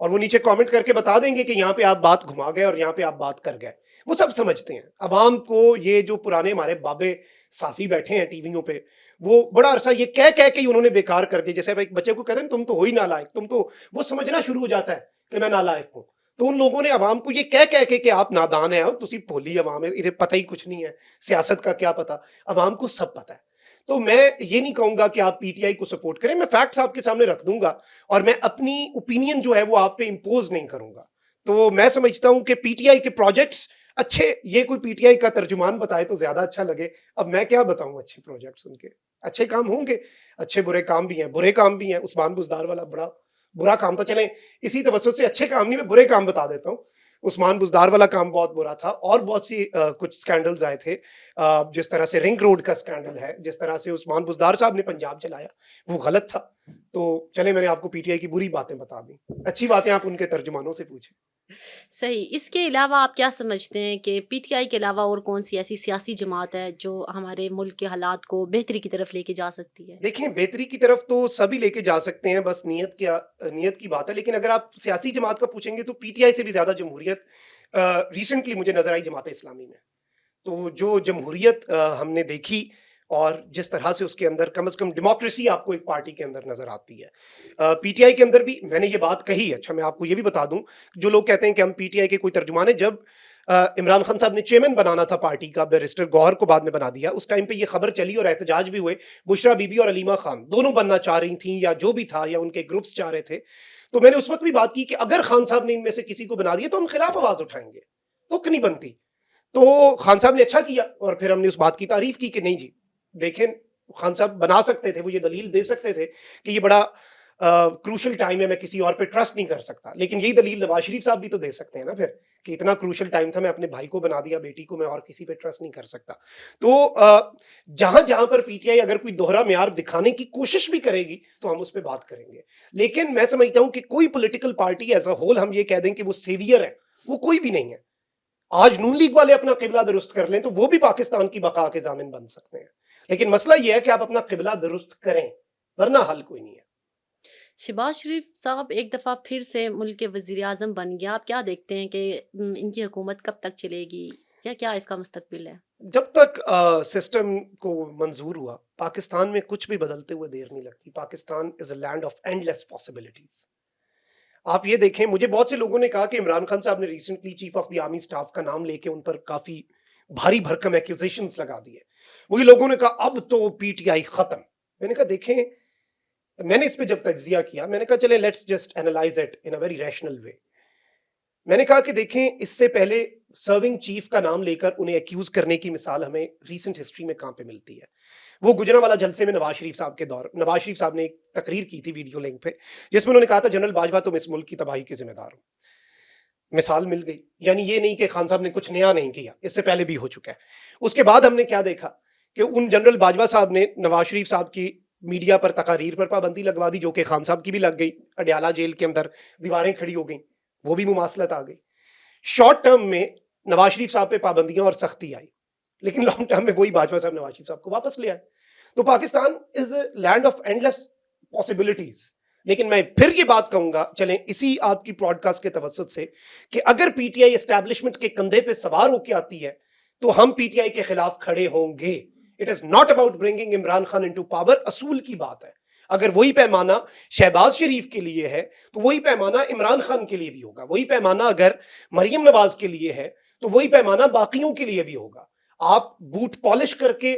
اور وہ نیچے کامنٹ کر کے بتا دیں گے کہ یہاں پہ آپ بات گھما گئے اور یہاں پہ آپ بات کر گئے. وہ سب سمجھتے ہیں. عوام کو یہ جو پرانے ہمارے بابے صافی بیٹھے ہیں ٹی ویوں پہ, وہ بڑا عرصہ یہ کہہ کے ہی انہوں نے بیکار کر دیا. جیسے ایک بچے کو کہتے ہیں تم تو ہو ہی نالائق, تم تو, وہ سمجھنا شروع ہو جاتا ہے کہ میں نالائق ہوں. تو ان لوگوں نے عوام کو یہ کہہ کے کہ آپ نادان ہیں اور تسی بھولی عوام ہے, ادھر پتہ ہی کچھ نہیں ہے, سیاست کا کیا پتہ, عوام کو سب پتہ ہے. تو میں یہ نہیں کہوں گا کہ آپ پی ٹی آئی کو سپورٹ کریں, میں فیکٹس آپ کے سامنے رکھ دوں گا اور میں اپنی اوپینین جو ہے وہ آپ پہ امپوز نہیں کروں گا. تو میں سمجھتا ہوں کہ پی ٹی آئی کے پروجیکٹس اچھے, یہ کوئی پی ٹی آئی کا ترجمان بتائے تو زیادہ اچھا لگے. اب میں کیا بتاؤں, اچھے پروجیکٹس ان کے, اچھے کام ہوں گے, اچھے برے کام بھی ہیں, برے کام بھی ہیں. عثمان بزدار والا بڑا برا کام تھا. چلیں اسی توسط سے اچھے کام نہیں, میں برے کام بتا دیتا ہوں. عثمان بزدار والا کام بہت برا تھا, اور بہت سی کچھ سکینڈلز آئے تھے, جس طرح سے رنگ روڈ کا سکینڈل ہے, جس طرح سے عثمان بزدار صاحب نے پنجاب چلایا, وہ غلط تھا. تو چلیں میں نے آپ کو پی ٹی آئی کی بری باتیں بتا دیں, اچھی باتیں آپ ان کے ترجمانوں سے پوچھیں. صحیح. اس کے علاوہ آپ کیا سمجھتے ہیں کہ پی ٹی آئی کے علاوہ اور کون سی ایسی سیاسی جماعت ہے جو ہمارے ملک کے حالات کو بہتری کی طرف لے کے جا سکتی ہے؟ دیکھیں, بہتری کی طرف تو سبھی لے کے جا سکتے ہیں, بس نیت کی بات ہے. لیکن اگر آپ سیاسی جماعت کا پوچھیں گے تو پی ٹی آئی سے بھی زیادہ جمہوریت ریسنٹلی مجھے نظر آئی جماعت اسلامی میں. تو جو جمہوریت ہم نے دیکھی اور جس طرح سے اس کے اندر کم از کم ڈیموکریسی آپ کو ایک پارٹی کے اندر نظر آتی ہے, پی ٹی آئی کے اندر بھی میں نے یہ بات کہی. اچھا, میں آپ کو یہ بھی بتا دوں, جو لوگ کہتے ہیں کہ ہم پی ٹی آئی کے کوئی ترجمان ہیں, جب عمران خان صاحب نے چیئرمین بنانا تھا پارٹی کا, بیرسٹر گوہر کو بعد میں بنا دیا, اس ٹائم پہ یہ خبر چلی اور احتجاج بھی ہوئے, بشرا بی بی اور علیمہ خان دونوں بننا چاہ رہی تھیں, یا جو بھی تھا, یا ان کے گروپس چاہ رہے تھے. تو میں نے اس وقت بھی بات کی کہ اگر خان صاحب نے ان میں سے کسی کو بنا دیا تو ہم خلاف آواز اٹھائیں گے, تک نہیں بنتی. تو خان صاحب نے اچھا کیا, اور پھر ہم نے اس بات کی تعریف کی کہ نہیں جی دیکھیں, خان صاحب بنا سکتے تھے, وہ یہ دلیل دے سکتے تھے کہ یہ بڑا کروشل ٹائم ہے, میں کسی اور پہ ٹرسٹ نہیں کر سکتا. لیکن یہی دلیل نواز شریف صاحب بھی تو دے سکتے ہیں نا پھر, کہ اتنا کروشل ٹائم تھا, میں اپنے بھائی کو بنا دیا, بیٹی کو, میں اور کسی پہ ٹرسٹ نہیں کر سکتا. تو جہاں پر پی ٹی آئی اگر کوئی دوہرا معیار دکھانے کی کوشش بھی کرے گی تو ہم اس پہ بات کریں گے. لیکن میں سمجھتا ہوں کہ کوئی political party as a whole ہم یہ کہہ دیں کہ وہ سیویئر ہے, وہ کوئی بھی نہیں ہے. آج نون لیگ والے اپنا قبلہ درست کر لیں تو وہ بھی پاکستان کی بقا کے ضامن بن سکتے ہیں. لیکن مسئلہ یہ ہے کہ آپ اپنا قبلہ درست کریں, ورنہ حل کوئی نہیں ہے. شہباز شریف صاحب ایک دفعہ پھر سے ملک کے وزیر اعظم بن گیا. آپ کیا دیکھتے ہیں کہ ان کی حکومت کب تک چلے گی, یا کیا اس کا مستقبل ہے؟ جب تک سسٹم کو منظور ہوا, پاکستان میں کچھ بھی بدلتے ہوئے دیر نہیں لگتی. Pakistan is a land of endless possibilities. آپ یہ دیکھیں, مجھے بہت سے لوگوں نے کہا کہ عمران خان صاحب نے recently chief of the army staff کا نام لے کے ان پر کافی بھاری بھرکم ایکوزیشنز لگا دیے. وہی لوگوں نے کہا اب تو پی ٹی آئی ختم. میں نے کہا دیکھیں, میں نے اس پہ جب تجزیہ کیا, میں نے کہا چلیں let's just analyse it in a very rational way. میں نے کہا کہ دیکھیں, اس سے پہلے سرونگ چیف کا نام لے کر انہیں ایکیوز کرنے کی مثال ہمیں ریسنٹ ہسٹری میں کہاں پہ ملتی ہے. وہ گجرانوالہ جلسے میں نواز شریف صاحب کے دور, نواز شریف صاحب نے ایک تقریر کی تھی ویڈیو لنک پہ, جس میں انہوں نے کہا تھا جنرل باجوہ تم اس ملک کی تباہی کے ذمہ دار ہو. مثال مل گئی. یعنی یہ نہیں کہ خان صاحب نے کچھ نیا نہیں کیا, اس سے پہلے بھی ہو چکا ہے. اس کے بعد ہم نے کیا دیکھا کہ ان جنرل باجوہ صاحب نے نواز شریف صاحب کی میڈیا پر تقاریر پر پابندی لگوا دی, جو کہ خان صاحب کی بھی لگ گئی. اڈیالہ جیل کے اندر دیواریں کھڑی ہو گئیں, وہ بھی مماثلت آ گئی. شارٹ ٹرم میں نواز شریف صاحب پہ پابندیاں اور سختی آئی, لیکن لانگ ٹرم میں وہی باجوہ صاحب نواز شریف صاحب کو واپس لے آئے. تو Pakistan is a land of endless possibilities. لیکن میں پھر یہ بات کہوں گا, چلیں اسی آپ کی پوڈ کاسٹ کے توسط سے, کہ اگر پی ٹی آئی اسٹیبلشمنٹ کے کندھے پہ سوار ہو کے آتی ہے تو ہم پی ٹی آئی کے خلاف کھڑے ہوں گے. It is not about bringing Imran Khan into power. اصول کی بات ہے, اگر وہی پیمانہ شہباز شریف کے لیے ہے تو وہی پیمانہ عمران خان کے لیے بھی ہوگا. وہی پیمانہ اگر مریم نواز کے لیے ہے تو وہی پیمانہ باقیوں کے لیے بھی ہوگا. آپ بوٹ پالش کر کے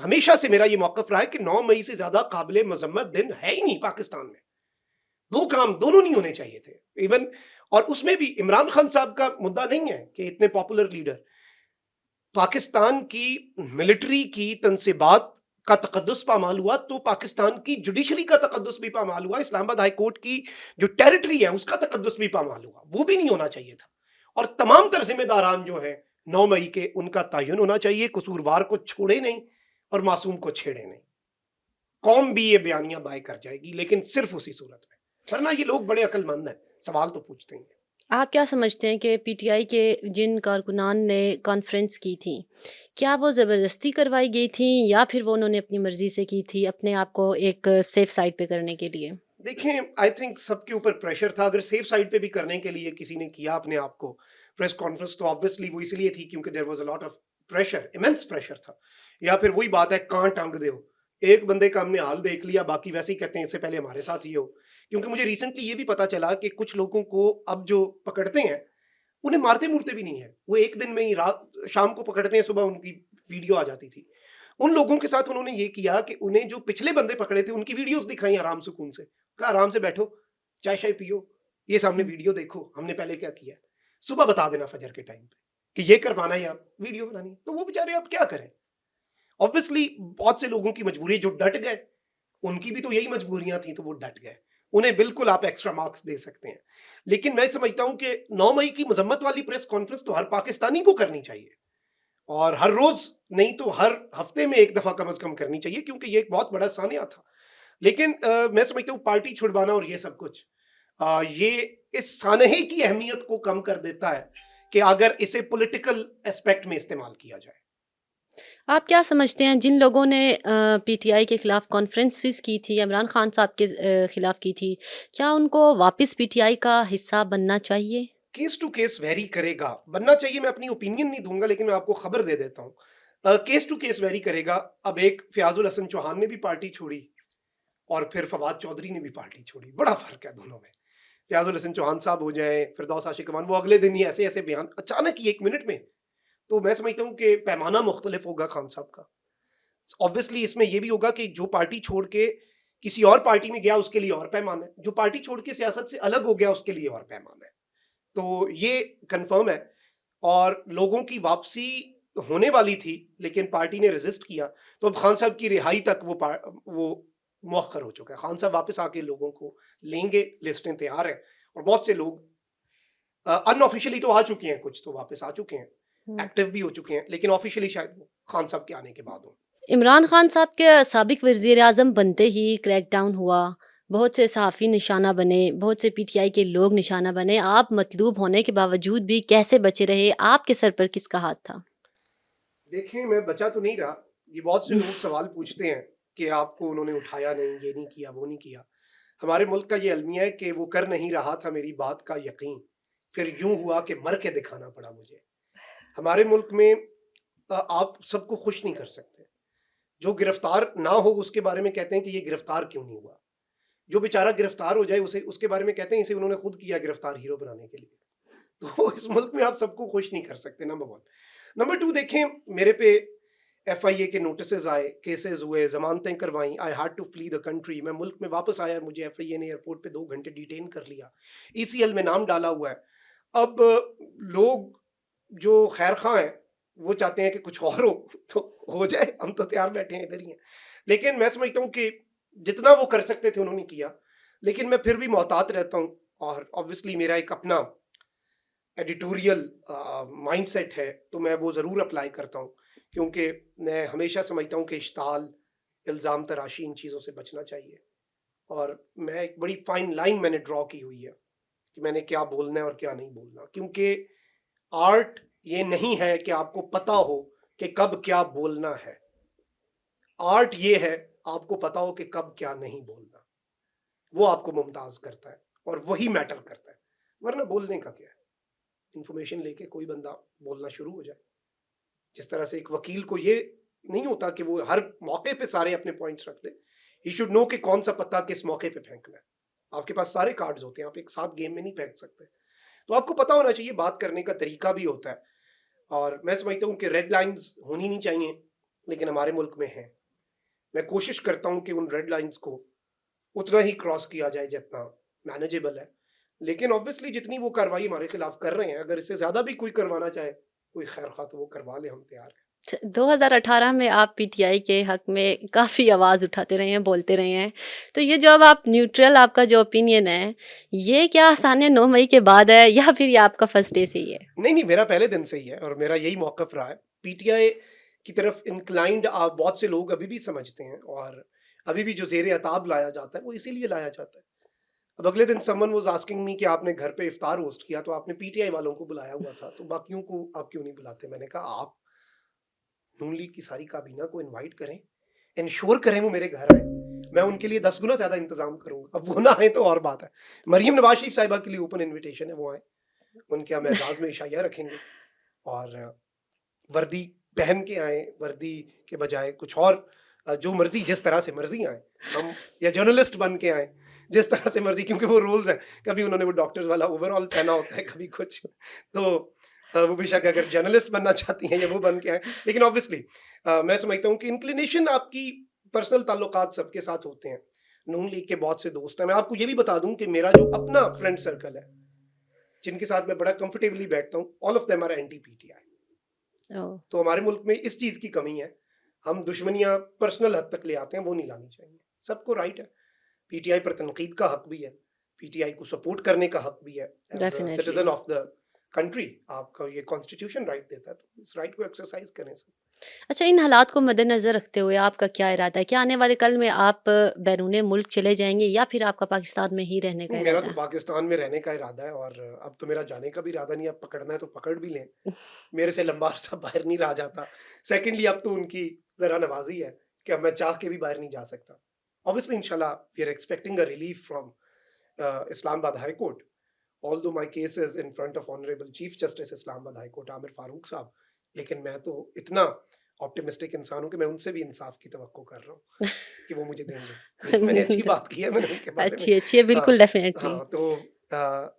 ہمیشہ سے میرا یہ موقف رہا ہے کہ 9 مئی سے زیادہ قابل مذمت دن ہے ہی نہیں پاکستان میں. دو کام دونوں نہیں ہونے چاہیے تھے ایون. اور اس میں بھی عمران خان صاحب کا مدعا نہیں ہے کہ اتنے پاپولر لیڈر, پاکستان کی ملٹری کی تنصیبات کا تقدس پامال ہوا تو پاکستان کی جوڈیشری کا تقدس بھی پامال ہوا, اسلام آباد ہائی کورٹ کی جو ٹیریٹری ہے اس کا تقدس بھی پامال ہوا, وہ بھی نہیں ہونا چاہیے تھا. اور تمام تر ذمہ داران جو ہیں 9 مئی کے, ان کا تعین ہونا چاہیے, قصوروار کو چھوڑے نہیں اور معصوم کو چھیڑے نہیں. قوم بھی یہ بیانیہ بائے کر جائے گی لیکن صرف اسی صورت میں, ورنہ یہ لوگ بڑے عقل مند ہیں, سوال تو پوچھتے ہیں. آپ کیا سمجھتے ہیں کہ پی ٹی آئی کے جن کارکنان نے کانفرنس کی تھی, کیا وہ زبردستی کروائی گئی تھیں یا پھر وہ انہوں نے اپنی مرضی سے کی تھی اپنے آپ کو ایک سیف سائڈ پہ کرنے کے لیے؟ دیکھیں آئی تھنک سب کے اوپر پریشر تھا. اگر سیف سائڈ پہ بھی کرنے کے لیے کسی نے کیا اپنے آپ کو پریس کانفرنس, تو آبویسلی وہ اس لیے تھی کیونکہ there was a lot of pressure, Emmons pressure تھا. یا پھر وہی بات ہے کہاں ٹانگ دے ہو, ایک بندے کا ہم نے حال دیکھ لیا, باقی ویسے ہی کہتے ہیں اس سے پہلے ہمارے ساتھ یہ ہو. کیونکہ مجھے ریسنٹلی یہ بھی پتا چلا کہ کچھ لوگوں کو اب جو پکڑتے ہیں انہیں مارتے مورتے بھی نہیں ہے, وہ ایک دن میں ہی رات شام کو پکڑتے ہیں, صبح ان کی ویڈیو آ جاتی تھی. ان لوگوں کے ساتھ انہوں نے یہ کیا کہ انہیں جو پچھلے بندے پکڑے تھے ان کی ویڈیوز دکھائیں آرام سکون سے, کہا آرام سے بیٹھو, چائے شائے پیو, یہ سامنے ویڈیو دیکھو ہم نے پہلے کیا کیا ہے, صبح بتا دینا فجر کے ٹائم پہ کہ یہ کروانا ہے, آپ ویڈیو بنانی. تو وہ بیچارے اب کیا کریں, obviously بہت سے لوگوں کی مجبوری, جو ڈٹ گئے ان کی بھی تو یہی مجبوریاں تھیں تو وہ ڈٹ گئے, انہیں بالکل آپ ایکسٹرا مارکس دے سکتے ہیں. لیکن میں سمجھتا ہوں کہ 9 مئی کی مذمت والی پریس کانفرنس تو ہر پاکستانی کو کرنی چاہیے, اور ہر روز نہیں تو ہر ہفتے میں ایک دفعہ کم از کم کرنی چاہیے, کیونکہ یہ ایک بہت بڑا سانحہ تھا. لیکن میں سمجھتا ہوں پارٹی چھڑوانا اور یہ سب کچھ یہ اس سانحے کی اہمیت کو کم کر دیتا ہے کہ اگر اسے پولیٹیکل اسپیکٹ میں استعمال کیا جائے. آپ کیا سمجھتے ہیں جن لوگوں نے پی ٹی آئی کے خلاف کانفرنسز کی تھی, عمران خان صاحب کے خلاف کی تھی, کیا ان کو واپس پی ٹی آئی کا حصہ بننا چاہیے؟ کیس ٹو کیس ویری کرے گا, بننا چاہیے. میں اپنی اوپینین نہیں دوں گا لیکن میں آپ کو خبر دے دیتا ہوں, کیس ٹو کیس ویری کرے گا. اب ایک فیاض الحسن چوہان نے بھی پارٹی چھوڑی اور پھر فواد چودھری نے بھی پارٹی چھوڑی, بڑا فرق ہے دونوں میں. فیاض الحسن چوہان صاحب ہو جائیں, فردوس عاشق امان, وہ اگلے دن ہی ایسے ایسے بیان اچانک ہی 1 منٹ میں, تو میں سمجھتا ہوں کہ پیمانہ مختلف ہوگا خان صاحب کا. obviously اس میں یہ بھی ہوگا کہ جو پارٹی چھوڑ کے کسی اور پارٹی میں گیا اس کے لیے اور پیمان ہے, جو پارٹی چھوڑ کے سیاست سے الگ ہو گیا اس کے لیے اور پیمان ہے. تو یہ کنفرم ہے, اور لوگوں کی واپسی ہونے والی تھی لیکن پارٹی نے ریزسٹ کیا, تو اب خان صاحب کی رہائی تک وہ مؤخر ہو چکا ہے. خان صاحب واپس آ کے لوگوں کو لیں گے, لسٹیں تیار ہیں, اور بہت سے لوگ ان آفیشلی تو آ چکے ہیں, کچھ تو واپس آ چکے ہیں, ایکٹیو بھی ہو چکے ہیں, لیکن آفیشلی شاید وہ خان صاحب کے آنے کے بعد ہوں. عمران خان صاحب کے سابق وزیر اعظم بنتے ہی کریک ڈاؤن ہوا, بہت سے صحافی نشانہ بنے, بہت سے پی ٹی آئی کے لوگ نشانہ بنے. آپ مطلوب ہونے کے باوجود بھی کیسے بچے رہے؟ آپ کے سر پر کس کا ہاتھ تھا؟ دیکھیں میں بچا تو نہیں رہا. یہ بہت سے لوگ سوال پوچھتے ہیں کہ آپ کو انہوں نے اٹھایا نہیں, یہ نہیں کیا, وہ نہیں کیا. ہمارے ملک کا یہ المیہ ہے کہ وہ کر نہیں رہا تھا میری بات کا یقین, پھر یوں ہوا کہ مر کے دکھانا پڑا مجھے. ہمارے ملک میں آپ سب کو خوش نہیں کر سکتے. جو گرفتار نہ ہو اس کے بارے میں کہتے ہیں کہ یہ گرفتار کیوں نہیں ہوا. جو بیچارہ گرفتار ہو جائے اس کے بارے میں کہتے ہیں اسے انہوں نے خود کیا گرفتار ہیرو بنانے کے لیے. تو اس ملک میں آپ سب کو خوش نہیں کر سکتے, نمبر 1. نمبر 2, دیکھیں میرے پہ ایف آئی اے کے نوٹسز آئے, کیسز ہوئے, ضمانتیں کروائیں, I had to flee the country. میں ملک میں واپس آیا, مجھے ایف آئی اے نے ایئرپورٹ پہ 2 گھنٹے ڈیٹین کر لیا, ای سی ایل میں نام ڈالا ہوا ہے. اب لوگ جو خیر خواہ ہیں وہ چاہتے ہیں کہ کچھ اور ہو تو ہو جائے, ہم تو تیار بیٹھے ہیں, ادھر ہی ہیں. لیکن میں سمجھتا ہوں کہ جتنا وہ کر سکتے تھے انہوں نے کیا, لیکن میں پھر بھی محتاط رہتا ہوں. اور obviously میرا ایک اپنا ایڈیٹوریل مائنڈ سیٹ ہے تو میں وہ ضرور اپلائی کرتا ہوں, کیونکہ میں ہمیشہ سمجھتا ہوں کہ اشتعال, الزام تراشی, ان چیزوں سے بچنا چاہیے. اور میں ایک بڑی فائن لائن میں نے ڈرا کی ہوئی ہے کہ میں نے کیا بولنا ہے اور کیا نہیں بولنا. کیونکہ آرٹ یہ نہیں ہے کہ آپ کو پتا ہو کہ کب کیا بولنا ہے, آرٹ یہ ہے آپ کو پتا ہو کہ کب کیا نہیں بولنا. وہ آپ کو ممتاز کرتا ہے اور وہی میٹر کرتا ہے. ورنہ بولنے کا کیا ہے, انفارمیشن لے کے کوئی بندہ بولنا شروع ہو جائے. جس طرح سے ایک وکیل کو یہ نہیں ہوتا کہ وہ ہر موقع پہ سارے اپنے پوائنٹس رکھ دے, ہی شوڈ نو کہ کون سا پتا کس موقع پہ پھینکنا ہے. آپ کے پاس سارے کارڈز ہوتے ہیں, آپ ایک ساتھ گیم میں نہیں پھینک سکتے. تو آپ کو پتا ہونا چاہیے, بات کرنے کا طریقہ بھی ہوتا ہے. اور میں سمجھتا ہوں کہ ریڈ لائنز ہونی نہیں چاہیے, لیکن ہمارے ملک میں ہیں. میں کوشش کرتا ہوں کہ ان ریڈ لائنز کو اتنا ہی کراس کیا جائے جتنا مینیجیبل ہے. لیکن آبویسلی جتنی وہ کارروائی ہمارے خلاف کر رہے ہیں، اگر اس سے زیادہ بھی کوئی کروانا چاہے کوئی خیر خواہ تو وہ کروا لے، ہم تیار ہیں. 2018 میں آپ پی ٹی آئی کے حق میں کافی آواز اٹھاتے رہے ہیں، بولتے رہے ہیں. تو یہ جو اب آپ نیوٹرل، آپ کا جو اوپینین ہے، یہ کیا آسانیہ 9 مئی کے بعد ہے یا پھر یہ آپ کا فرسٹ ڈے سے ہی ہے؟ نہیں، میرا پہلے دن سے ہی ہے اور میرا یہی موقف رہا ہے. پی ٹی آئی کی طرف انکلائنڈ آپ بہت سے لوگ ابھی بھی سمجھتے ہیں، اور ابھی بھی جو زیر عتاب لایا جاتا ہے وہ اسی لیے لایا جاتا ہے. اب اگلے دن سمن واز آسکنگ می کہ آپ نے گھر پہ افطار ہوسٹ کیا تو آپ نے پی ٹی آئی والوں کو بلایا ہوا تھا، تو باقیوں کو آپ کیوں نہیں بلاتے؟ میں نے کہا آپ نون لیگ کی ساری کابینہ کو انوائٹ کریں، انشور کریں وہ میرے گھر آئیں، میں ان کے لیے 10 گنا زیادہ انتظام کروں گا. اب وہ نہ آئے تو اور بات ہے. مریم نواز شریف صاحبہ کے لیے اوپن انویٹیشن ہے، وہ آئیں، ان کے ہم اعزاز میں عشائیہ رکھیں گے، اور وردی پہن کے آئیں، وردی کے بجائے کچھ اور جو مرضی جس طرح سے مرضی آئیں ہم، یا جرنلسٹ بن کے آئیں جس طرح سے مرضی، کیونکہ وہ رولز ہیں. کبھی انہوں نے وہ ڈاکٹرز والا اوور آل پہنا ہوتا ہے، کبھی کچھ، تو وہ بے شک اگر جرنلسٹ بننا چاہتی ہیں یا وہ بن کے آئیں. لیکن آبویسلی میں سمجھتا ہوں کہ انکلینیشن آپ کی پرسنل تعلقات سب کے ساتھ ہوتے ہیں. نون لیگ کے بہت سے دوست ہیں. میں آپ کو یہ بھی بتا دوں کہ میرا جو اپنا فرینڈ سرکل ہے جن کے ساتھ میں بڑا کمفرٹیبلی بیٹھتا ہوں، all of them are anti P T I. تو ہمارے ملک میں اس چیز کی کمی ہے، ہم دشمنیاں پرسنل حد تک لے آتے ہیں، وہ نہیں لانی چاہیے. سب کو رائٹ ہے، پی ٹی آئی پر تنقید کا حق بھی ہے، پی ٹی آئی کو سپورٹ کرنے کا حق بھی ہے as a citizen of the country. آپ کا یہ کانسٹیٹیوشن رائٹ دیتا ہے، تو اس رائٹ کو ایکسرسائز کریں سب. اچھا، ان حالات کو مد نظر رکھتے ہوئے آپ کا کیا ارادہ ہے؟ کیا آنے والے کل میں آپ بیرون ملک چلے جائیں گے یا پھر آپ کا پاکستان میں ہی رہنے کا نہیں، میرا ارادہ تو پاکستان میں رہنے کا ارادہ ہے، اور اب تو میرا جانے کا بھی ارادہ نہیں. اب پکڑنا ہے تو پکڑ بھی لیں، میرے سے لمبا عرصہ باہر نہیں رہا جاتا. سیکنڈلی اب تو ان کی ذرا نوازی ہے کہ اب میں چاہ کے بھی باہر نہیں جا سکتا. obviously inshallah we are expecting a relief from Islamabad High Court, although my case is in front of Honorable Chief Justice Islamabad High Court عامر فاروق صاحب. لیکن میں تو اتنا آپٹیمسٹک انسان ہوں کہ میں ان سے بھی انصاف کی توقع کر رہا ہوں کہ وہ مجھے دیں گے. میں نے اچھی بات کی ہے، میں نے ان کے بارے میں. اچھی ہے، بالکل ڈیفینیٹلی. ہاں، تو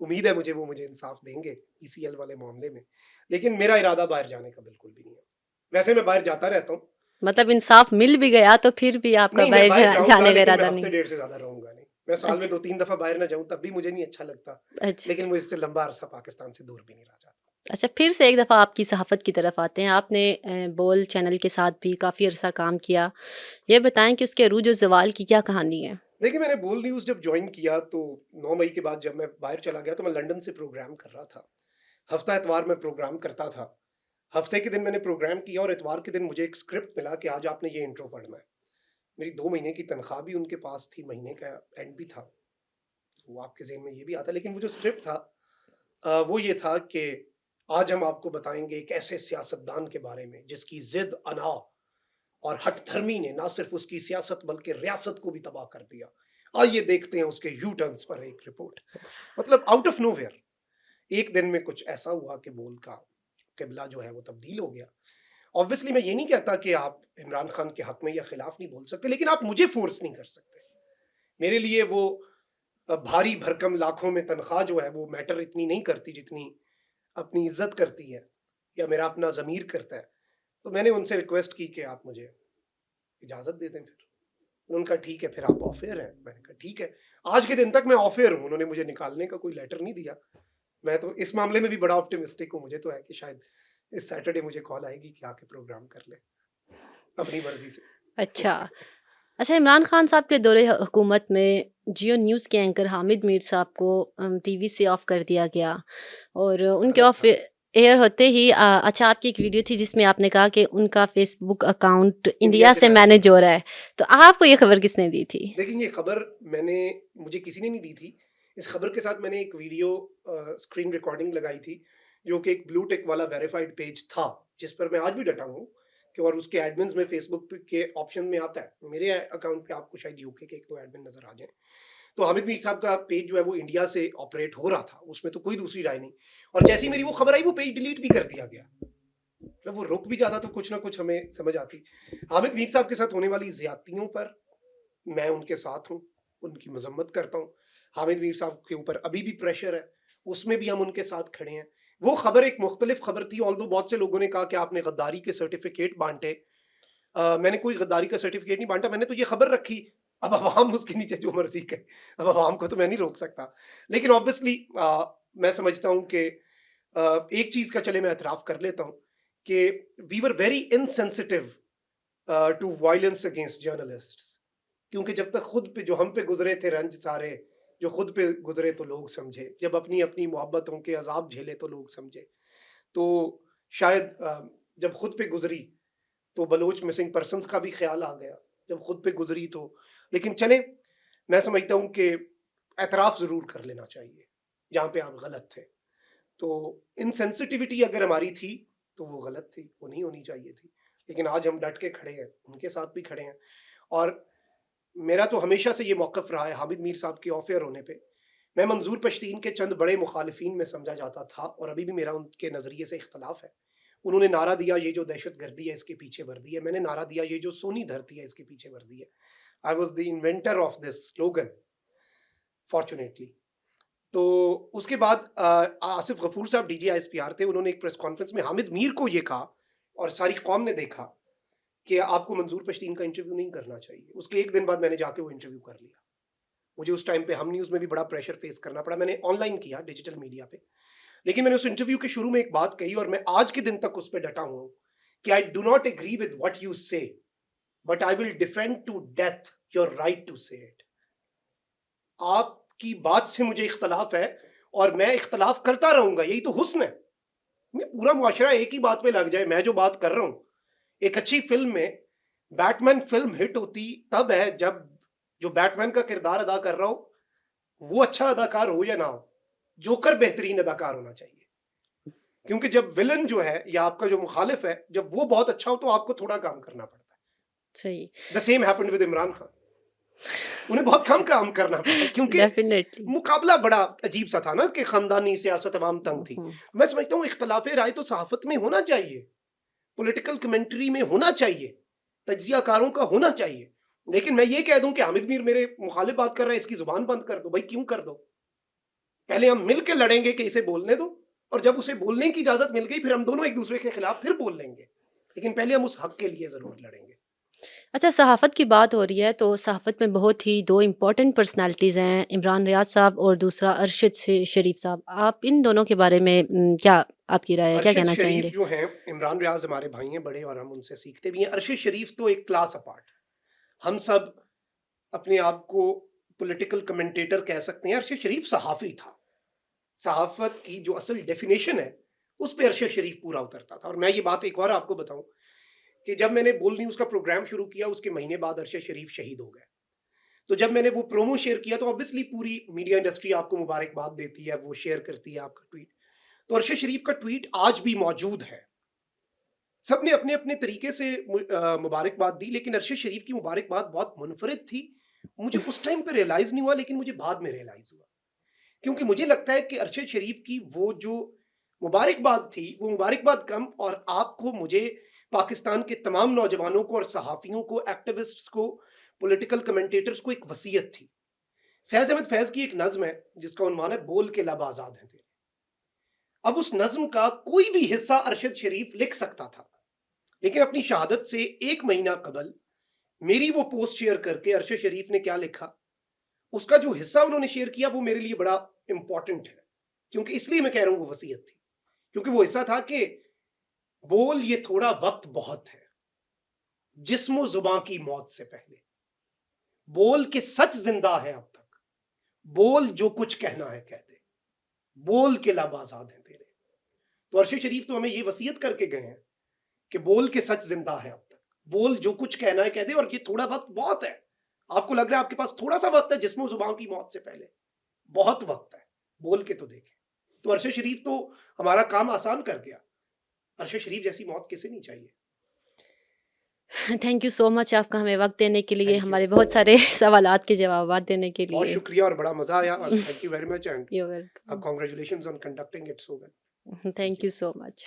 امید ہے وہ مجھے انصاف دیں گے ای سی ایل والے معاملے میں. لیکن میرا ارادہ باہر جانے کا بالکل بھی نہیں ہے. ویسے میں باہر جاتا رہتا ہوں. مطلب انصاف مل بھی گیا تو پھر بھی آپ کا نہیں، میں باہر جاؤں گا جانے کا لیکن میں ارادہ ہفتے نہیں؟ ڈیڑھ سے زیادہ رہوں گا نہیں. میں سال میں 2-3 دفعہ باہر نہ جاؤں تب بھی مجھے نہیں اچھا لگتا، لیکن وہ اس سے لمبا عرصہ پاکستان سے دور بھی نہیں رہ جاتا. اچھا، پھر سے ایک دفعہ آپ کی صحافت کی طرف آتے ہیں. آپ نے بول چینل کے ساتھ بھی کافی عرصہ کام کیا. یہ بتائیں کہ اس کے عروج و زوال کی کیا کہانی ہے؟ دیکھیں، میں نے بول نیوز جب جوائن کیا تو 9 مئی کے بعد جب میں باہر چلا گیا تو میں لنڈن سے پروگرام کر رہا تھا. ہفتہ اتوار میں پروگرام کرتا تھا. ہفتے کے دن میں نے پروگرام کیا اور اتوار کے دن مجھے ایک اسکرپٹ ملا کہ آج آپ نے یہ انٹرو پڑھنا ہے. میری 2 مہینے کی تنخواہ بھی ان کے پاس تھی، مہینے کا اینڈ بھی تھا، وہ آپ کے ذہن میں یہ بھی آتا. لیکن وہ جو اسکرپٹ تھا وہ یہ تھا کہ آج ہم آپ کو بتائیں گے ایک ایسے سیاستدان کے بارے میں جس کی ضد، انا اور ہٹ دھرمی نے نہ صرف اس کی سیاست بلکہ ریاست کو بھی تباہ کر دیا. آئیے دیکھتے ہیں اس کے یو ٹرنز پر ایک رپورٹ. مطلب آؤٹ آف نو ویئر ایک دن میں کچھ ایسا ہوا کہ بول کا قبلہ جو ہے وہ تبدیل ہو گیا. obviously میں یہ نہیں کہتا کہ آپ عمران خان کے حق میں یا خلاف نہیں بول سکتے، لیکن آپ مجھے فورس نہیں کر سکتے. میرے لیے وہ بھاری بھرکم لاکھوں میں تنخواہ جو ہے وہ میٹر اتنی نہیں کرتی جتنی اپنی عزت کرتی ہے یا میرا اپنا ضمیر کرتا ہے. تو میں نے ان سے ریکویسٹ کی کہ آپ مجھے اجازت دے دیں. پھر ان کا ٹھیک ہے، پھر آپ آف ایئر ہیں. میں نے کہا ٹھیک ہے. آج کے دن تک میں آف ایئر ہوں، انہوں نے مجھے نکالنے کا کوئی لیٹر نہیں دیا. میں تو اس معاملے میں بھی بڑا آپٹیمسٹک ہوں. مجھے تو ہے کہ شاید اس سیٹرڈے مجھے کال آئے گی کہ آ کے پروگرام کر لیں اپنی مرضی سے. اچھا، عمران خان صاحب کے دور حکومت میں جیو نیوز کے اینکر حامد میر صاحب کو ٹی وی سے آف کر دیا گیا اور ان کے آف ایئر ہوتے ہی اچھا، آپ کی ایک ویڈیو تھی جس میں آپ نے کہا کہ ان کا فیس بک اکاؤنٹ انڈیا سے مینیج ہو رہا ہے. تو آپ کو یہ خبر کس نے دی تھی؟ دیکھیں، یہ خبر مجھے کسی نے نہیں دی تھی. اس خبر کے ساتھ میں نے ایک ویڈیو اسکرین ریکارڈنگ لگائی تھی جو کہ ایک بلو ٹیک والا ویریفائڈ پیج تھا جس پر میں آج بھی ڈٹا ہوں کہ، اور اس کے ایڈمنز میں فیس بک کے آپشن میں آتا ہے. میرے اکاؤنٹ پہ آپ کو شاید یو کے ایک دو ایڈمن نظر آ جائیں. تو حامد میر صاحب کا پیج جو ہے وہ انڈیا سے آپریٹ ہو رہا تھا، اس میں تو کوئی دوسری رائے نہیں. اور جیسی میری وہ خبر آئی وہ پیج ڈیلیٹ بھی کر دیا گیا. مطلب وہ رک بھی جاتا تو کچھ نہ کچھ ہمیں سمجھ آتی. حامد میر صاحب کے ساتھ ہونے والی زیادتیوں پر میں ان کے ساتھ ہوں، ان کی مذمت کرتا ہوں. حامد میر صاحب کے اوپر ابھی بھی پریشر ہے، اس میں بھی ہم ان کے ساتھ کھڑے ہیں. وہ خبر ایک مختلف خبر تھی، آلدو بہت سے لوگوں نے کہا کہ آپ نے غداری کے سرٹیفکیٹ بانٹے میں نے کوئی غداری کا سرٹیفکیٹ نہیں بانٹا, میں نے تو یہ خبر رکھی, اب عوام اس کے نیچے جو مرضی کرے, اب عوام کو تو میں نہیں روک سکتا. لیکن آبویسلی میں سمجھتا ہوں کہ ایک چیز کا چلے میں اعتراف کر لیتا ہوں کہ we are very insensitive to violence against journalists, کیونکہ جب تک خود پہ جو ہم پہ گزرے تھے رنج سارے, جو خود پہ گزرے تو لوگ سمجھے, جب اپنی اپنی محبتوں کے عذاب جھیلے تو لوگ سمجھے, تو شاید جب خود پہ گزری تو بلوچ مسنگ پرسنز کا بھی خیال آ گیا, جب خود پہ گزری تو. لیکن چلیں, میں سمجھتا ہوں کہ اعتراف ضرور کر لینا چاہیے جہاں پہ آپ غلط تھے. تو انسینسٹیوٹی اگر ہماری تھی تو وہ غلط تھی, وہ نہیں ہونی چاہیے تھی. لیکن آج ہم ڈٹ کے کھڑے ہیں, ان کے ساتھ بھی کھڑے ہیں. اور میرا تو ہمیشہ سے یہ موقف رہا ہے حامد میر صاحب کے آف ایئر ہونے پہ, میں منظور پشتین کے چند بڑے مخالفین میں سمجھا جاتا تھا, اور ابھی بھی میرا ان کے نظریے سے اختلاف ہے. انہوں نے نعرہ دیا یہ جو دہشت گردی ہے اس کے پیچھے وردی ہے, میں نے نعرہ دیا یہ جو سونی دھرتی ہے اس کے پیچھے وردی ہے. I was the inventor of this slogan fortunately. تو اس کے بعد Asif Ghafoor sahib D G I S P R تھے, انہوں نے ایک پریس کانفرنس میں حامد میر کو یہ کہا, اور ساری قوم نے دیکھا کہ آپ کو منظور پشتین کا انٹرویو نہیں کرنا چاہیے. اس کے ایک دن بعد میں نے جا کے وہ انٹرویو کر لیا. مجھے اس ٹائم پہ ہم نیوز میں بھی بڑا پریشر فیس کرنا پڑا, میں نے آن لائن کیا ڈیجیٹل میڈیا پہ, لیکن میں نے اس انٹرویو کے شروع میں ایک بات کہی, اور میں آج کے دن تک اس پہ ڈٹا ہوں کہ I do not agree with what you say, but I will defend to death your right to say it. آپ کی بات سے مجھے اختلاف ہے اور میں اختلاف کرتا رہوں گا, یہی تو حسن ہے. پورا معاشرہ ایک ہی بات پہ لگ جائے. میں جو بات کر رہا ہوں, ایک اچھی فلم میں بیٹ مین فلم ہٹ ہوتی تب ہے جب جو بیٹ مین کا کردار ادا کر رہا ہو وہ اچھا اداکار ہو یا نہ ہو. جوکر بہترین اداکار ہونا چاہیے, کیونکہ جب ولن جو ہے یا آپ کا جو مخالف ہے جب وہ بہت اچھا ہو تو آپ کو تھوڑا کام کرنا پڑتا ہے. صحیح. The same happened with Imran Khan, انہیں بہت کم کام کرنا پڑا کیونکہ ڈیفینیٹلی مقابلہ بڑا عجیب سا تھا نا, کہ خاندانی سیاست عوام تنگ تھی. میں سمجھتا ہوں اختلاف رائے تو صحافت میں ہونا چاہیے, پولیٹیکل کمنٹری میں ہونا چاہیے, تجزیہ کاروں کا ہونا چاہیے. لیکن میں یہ کہہ دوں کہ حامد میر میرے مخالف بات کر رہے ہیں, اس کی زبان بند کر دو. بھائی کیوں کر دو؟ پہلے ہم مل کے لڑیں گے کہ اسے بولنے دو, اور جب اسے بولنے کی اجازت مل گئی پھر ہم دونوں ایک دوسرے کے خلاف پھر بول لیں گے, لیکن پہلے ہم اس حق کے لیے ضرور لڑیں گے. اچھا, صحافت کی بات ہو رہی ہے تو صحافت میں بہت ہی دو امپورٹنٹ پرسنالٹیز ہیں, عمران ریاض صاحب اور دوسرا ارشد شریف صاحب. آپ ان دونوں کے بارے میں کیا آپ کی رائے ہے, کیا کہنا چاہیں گے؟ شریف جو ہیں, عمران ریاض ہمارے بھائی ہیں بڑے اور ہم ان سے سیکھتے بھی ہیں. ارشد شریف تو ایک کلاس اپارٹ. ہم سب اپنے آپ کو پولیٹیکل کمنٹیٹر کہہ سکتے ہیں, ارشد شریف صحافی تھا. صحافت کی جو اصل ڈیفینیشن ہے اس پہ ارشد شریف پورا اترتا تھا. اور میں یہ بات ایک اور آپ کو بتاؤں کہ جب میں نے بول نیوز کا پروگرام شروع کیا اس کے مہینے بعد ارشد شریف شہید ہو گئے. تو جب میں نے وہ پرومو شیئر کیا تو obviously پوری میڈیا انڈسٹری آپ کو مبارکباد دیتی ہے, وہ شیئر کرتی ہے آپ کا ٹویٹ. تو ارشد شریف کا ٹویٹ آج بھی موجود ہے. سب نے اپنے اپنے طریقے سے مبارکباد دی, لیکن ارشد شریف کی مبارکباد بہت منفرد تھی. مجھے اس ٹائم پہ ریئلائز نہیں ہوا, لیکن مجھے بعد میں ریئلائز ہوا, کیونکہ مجھے لگتا ہے کہ ارشد شریف کی وہ جو مبارکباد تھی وہ مبارکباد کم, اور آپ کو, مجھے, پاکستان کے تمام نوجوانوں کو اور صحافیوں کو, ایکٹیوسٹس کو, پولیٹیکل کمنٹیٹرز کو ایک وصیت تھی. فیض احمد فیض کی ایک نظم ہے جس کا عنوان ہے بول کے لب آزاد ہیں تیرے. اب اس نظم کا کوئی بھی حصہ ارشد شریف لکھ سکتا تھا, لیکن اپنی شہادت سے ایک مہینہ قبل میری وہ پوسٹ شیئر کر کے ارشد شریف نے کیا لکھا, اس کا جو حصہ انہوں نے شیئر کیا وہ میرے لیے بڑا امپورٹنٹ ہے. کیونکہ اس لیے میں کہہ رہا ہوں وہ وصیت تھی, کیونکہ وہ حصہ تھا کہ بول یہ تھوڑا وقت بہت ہے, جسم و زباں کی موت سے پہلے. بول کے سچ زندہ ہے اب تک, بول جو کچھ کہنا ہے کہہ دے, بول کے لب آزاد ہیں تیرے. تو ارشد شریف تو ہمیں یہ وصیت کر کے گئے ہیں کہ بول کے سچ زندہ ہے اب تک, بول جو کچھ کہنا ہے کہہ دے, اور یہ تھوڑا وقت بہت ہے. آپ کو لگ رہا ہے آپ کے پاس تھوڑا سا وقت ہے, جسم و زبان کی موت سے پہلے بہت وقت ہے, بول کے تو دیکھیں. تو ارشد شریف تو ہمارا کام آسان کر گیا. ارشد شریف جیسی موت کسے نہیں چاہیے. تھینک یو سو مچ آپ کا ہمیں وقت دینے کے لیے, ہمارے بہت سارے سوالات کے جوابات دینے کے لیے. بہت شکریہ اور بڑا مزہ آیا. Thank you very much and you welcome. Congratulations on conducting it so well. Thank you so much.